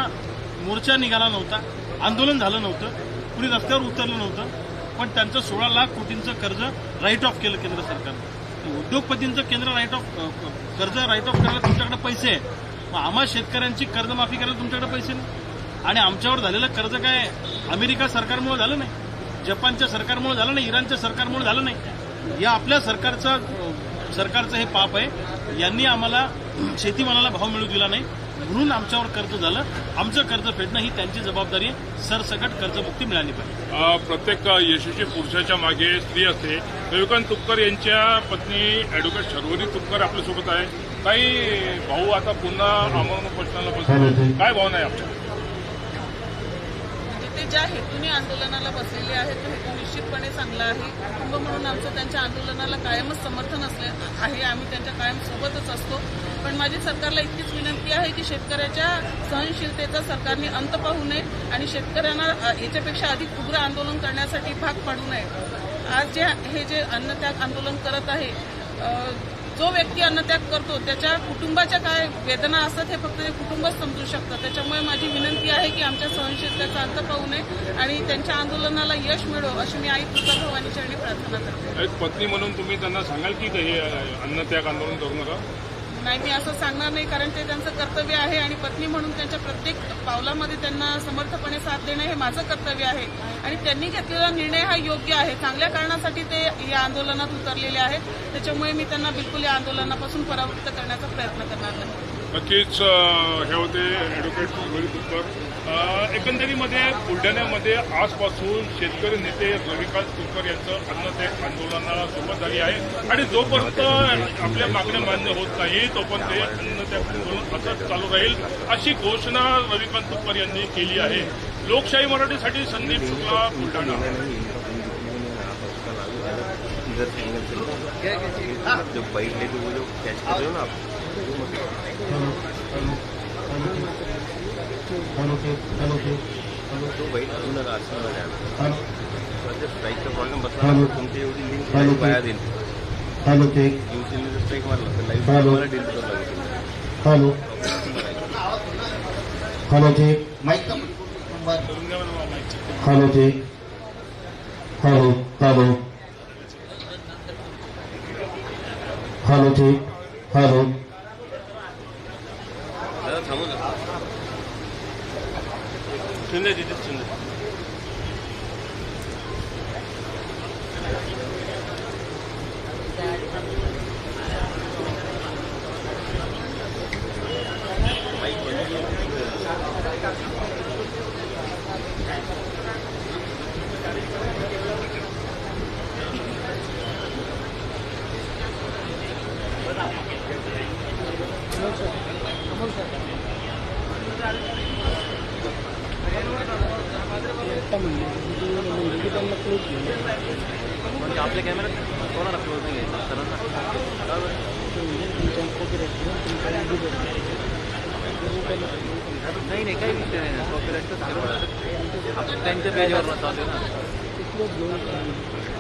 मोर्चा निघाला नव्हता, आंदोलन झालं नव्हतं, कुणी रस्त्यावर उतरलं नव्हतं. पण त्यांचं 16 लाख कोटींचं कर्ज राईट ऑफ केलं केंद्र सरकारनं. उद्योगपतींचं केंद्र कर्ज राईट ऑफ करायला तुमच्याकडे पैसे आहे, मग आम्हा शेतकऱ्यांची कर्जमाफी करायला तुमच्याकडे पैसे नाही. आणि आमच्यावर झालेलं कर्ज काय अमेरिका सरकारमुळे झालं नाही, जपानच्या सरकारमुळे झालं नाही, इराणच्या सरकारमुळे झालं नाही. या आपल्या सरकारचं हे पाप आहे. यांनी आम्हाला शेतीमालाला भाव मिळू दिला नाही, म्हणून आमच्यावर कर्ज झालं. आमचं कर्ज फेडणं ही त्यांची जबाबदारी आहे. सरसकट कर्जमुक्ती मिळाली पाहिजे. प्रत्येक यशस्वी पुरुषाच्या मागे स्त्री असते. रविकांत तुपकर यांच्या पत्नी ॲडव्होकेट शर्वरी तुपकर आपल्यासोबत आहे. काही भाऊ आता पुन्हा आमरण उपोषणाला बसले, काय भावना आहे आपल्या? ते ज्या हेतूने आंदोलनाला बसलेले आहेत तो हेतू निश्चितपणे चांगला आहे. कुटुंब म्हणून आमचं त्यांच्या आंदोलनाला कायमच समर्थन आहे. आम्ही त्यांच्या कायम सोबतच असतो. पण माझी सरकारला इतकीच विनंती आहे की शेतकऱ्याच्या सहनशीलतेचा सरकारने अंत पाहू नये आणि शेतकऱ्यांना याच्यापेक्षा अधिक उग्र आंदोलन करण्यासाठी भाग पाडू नये. आज हे जे अन्नत्याग आंदोलन करत आहे, जो व्यक्ती अन्नत्याग करतो त्याच्या कुटुंबाच्या काय वेदना असतात हे फक्त ते कुटुंबच समजू शकतं. त्याच्यामुळे माझी विनंती आहे की आमच्या सहनशीलतेचा अंत पाहू नये आणि त्यांच्या आंदोलनाला यश मिळो अशी मी आई तुळजाभवानी चरणी प्रार्थना करते. एक पत्नी म्हणून तुम्ही त्यांना सांगाल की हे अन्नत्याग आंदोलन करू नका? नाही, मी असं सांगणार नाही, कारण ते त्यांचं कर्तव्य आहे आणि पत्नी म्हणून त्यांच्या प्रत्येक पावलामध्ये त्यांना समर्थपणे साथ देणं हे माझं कर्तव्य आहे. आणि त्यांनी घेतलेला निर्णय हा योग्य आहे. चांगल्या कारणासाठी ते या आंदोलनात उतरलेले आहेत. त्याच्यामुळे मी त्यांना बिलकुल या आंदोलनापासून परावृत्त करण्याचा प्रयत्न करणार नाही. नक्कीच हे होते ॲडव्होकेट शर्वरी तुपकर. एकंदरीमध्ये बुलढाण्यामध्ये आजपासून शेतकरी नेते रविकांत तुपकर यांचं अन्नत्याग आंदोलनाला सुरुवात झाली आहे आणि जोपर्यंत आपल्या मागण्या मान्य होत नाही तोपर्यंत हे अन्नत्याग आंदोलन असंच चालू राहील अशी घोषणा रविकांत तुपकर यांनी केली आहे. लोकशाही मराठीसाठी संदीप शुक्ला, बुलढाणा. जो बाइक लेके वो जो कैच कर रहे हो ना आप, तो बाइक पूर्ण रास्ता जाणार. स्ट्राईकचा प्रॉब्लेम बसला, तुमची एवढी लिंक वाया देईल. स्ट्राईक मारला तर लाईव्ह मला डील करावं लागेल. हॅलो ठीक माईक हॅलो ठीक हॅलो हॅलो हॅलो ठीक हॅलो दादा थांबू ना. शिंदे तिथे शिंदे म्हणजे आपल्या कॅमेऱ्यात कोणाला क्लोज नाही घ्यायचा सरांना. नाही नाही काही विषय नाही ना, कॉपीराईट तर आपण त्यांच्या पेजवर चालू ना.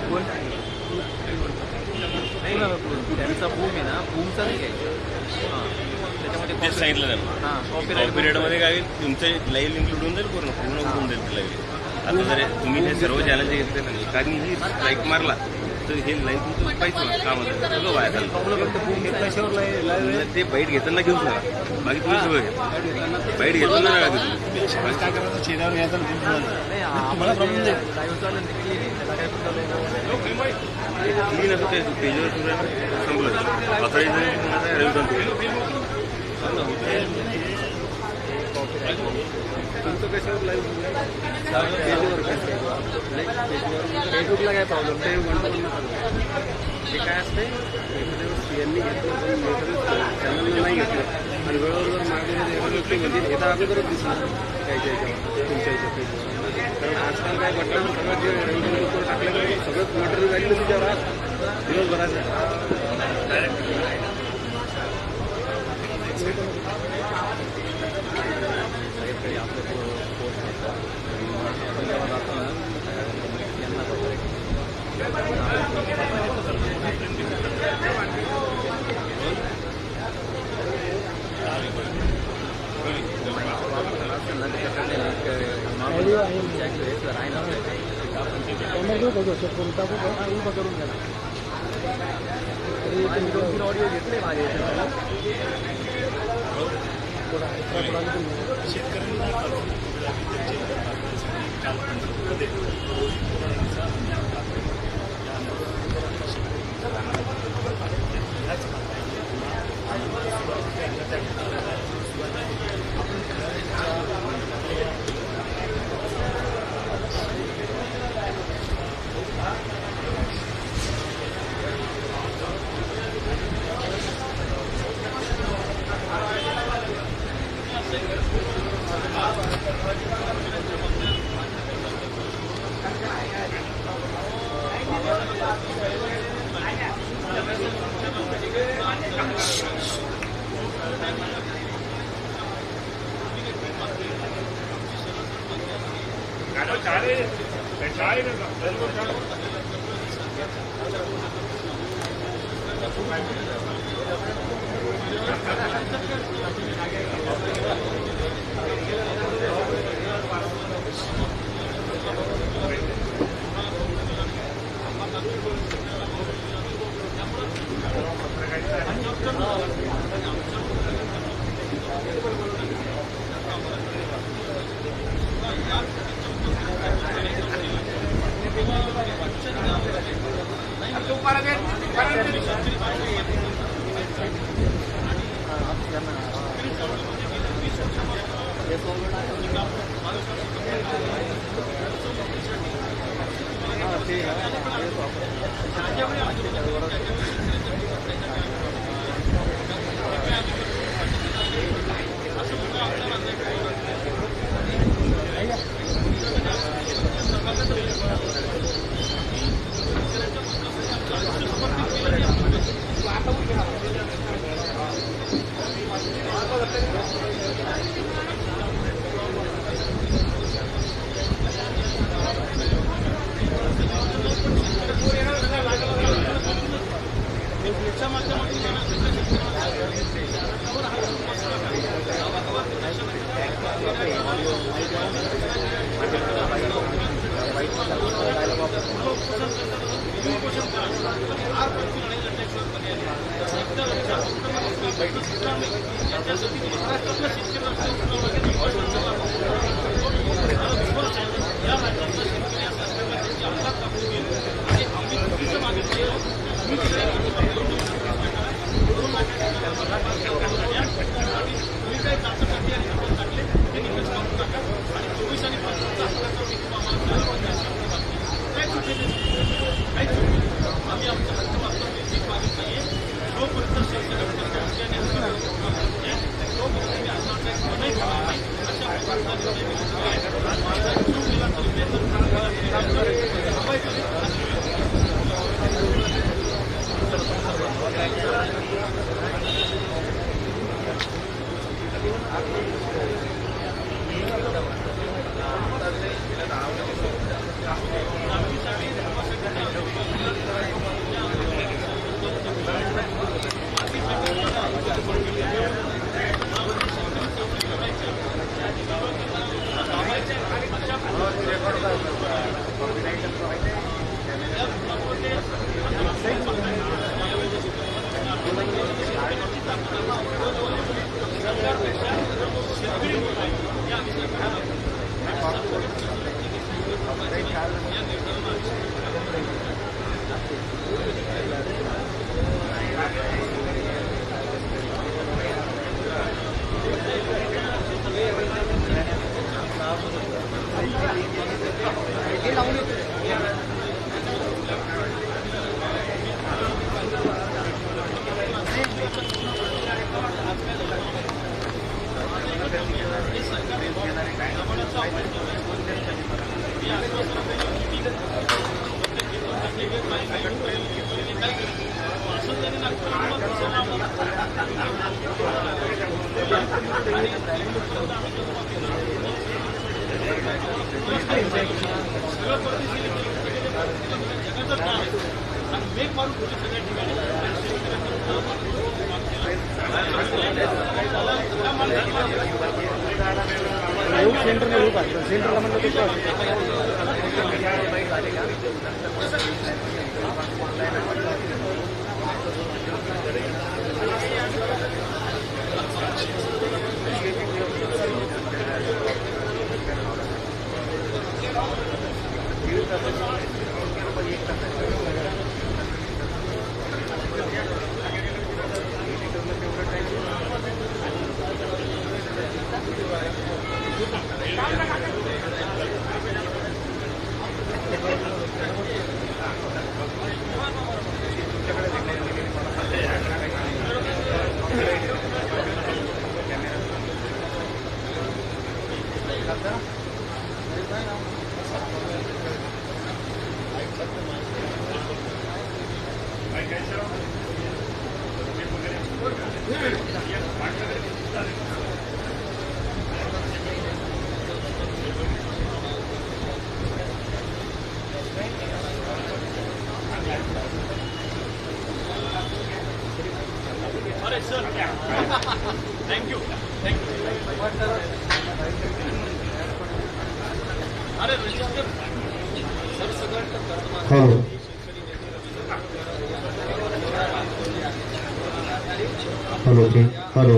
कोण नाही ना, त्यांचा बूम आहे ना, बूमचा नाही घ्यायचा. हां त्याच्यामध्ये सांगितलं त्यांना. हां कॉपीराईटमध्ये काय होईल, तुमचं लाईव्ह इन्क्लूड होऊन जाईल, पूर्ण उडून जाईल लाईव्ह. आता जर तुम्ही हे सर्व चॅलेंज घेतले नाही, कारण ही स्ट्राईक मारला तर हे लाईव्ह तुमचं पाहिजे ना कामाचं सगळं वाया झालं. ते बाईट घेताना घेऊन नका, बाकी तुम्ही सगळं घ्या. बाईट घेताना नका क्लीन असं ते पेजवर संपलं. आता तुमचं कशावर लाईव्ह फेसबुकला काय प्रॉब्लेम ते ते काय असते यांनी घेतलं चॅनलला नाही घेतलं आणि वेळेवर जर मागे म्हणजे येता अगोदरच दिसणार त्याच्या याच्यावर तुमच्या याच्या फेसबुक. कारण आजकाल काय म्हटलं सगळं जे रेव्हन्यू टाकलं सगळं मटेरियल व्हॅल्यू त्याच्यावर आज दिवसभराचं. तुम्ही 2-3 ऑडिओ घेतले माझे चाय सेंटरला लोक आहेत सेंटरला म्हणलं कसं अरे सर थँक्यू अरे रजिस्टर हॅलो हॅलो ठीक हॅलो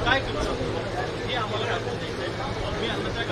काय करू शकतो हे आम्हाला दाखवून द्यायचं मी अन्नच्या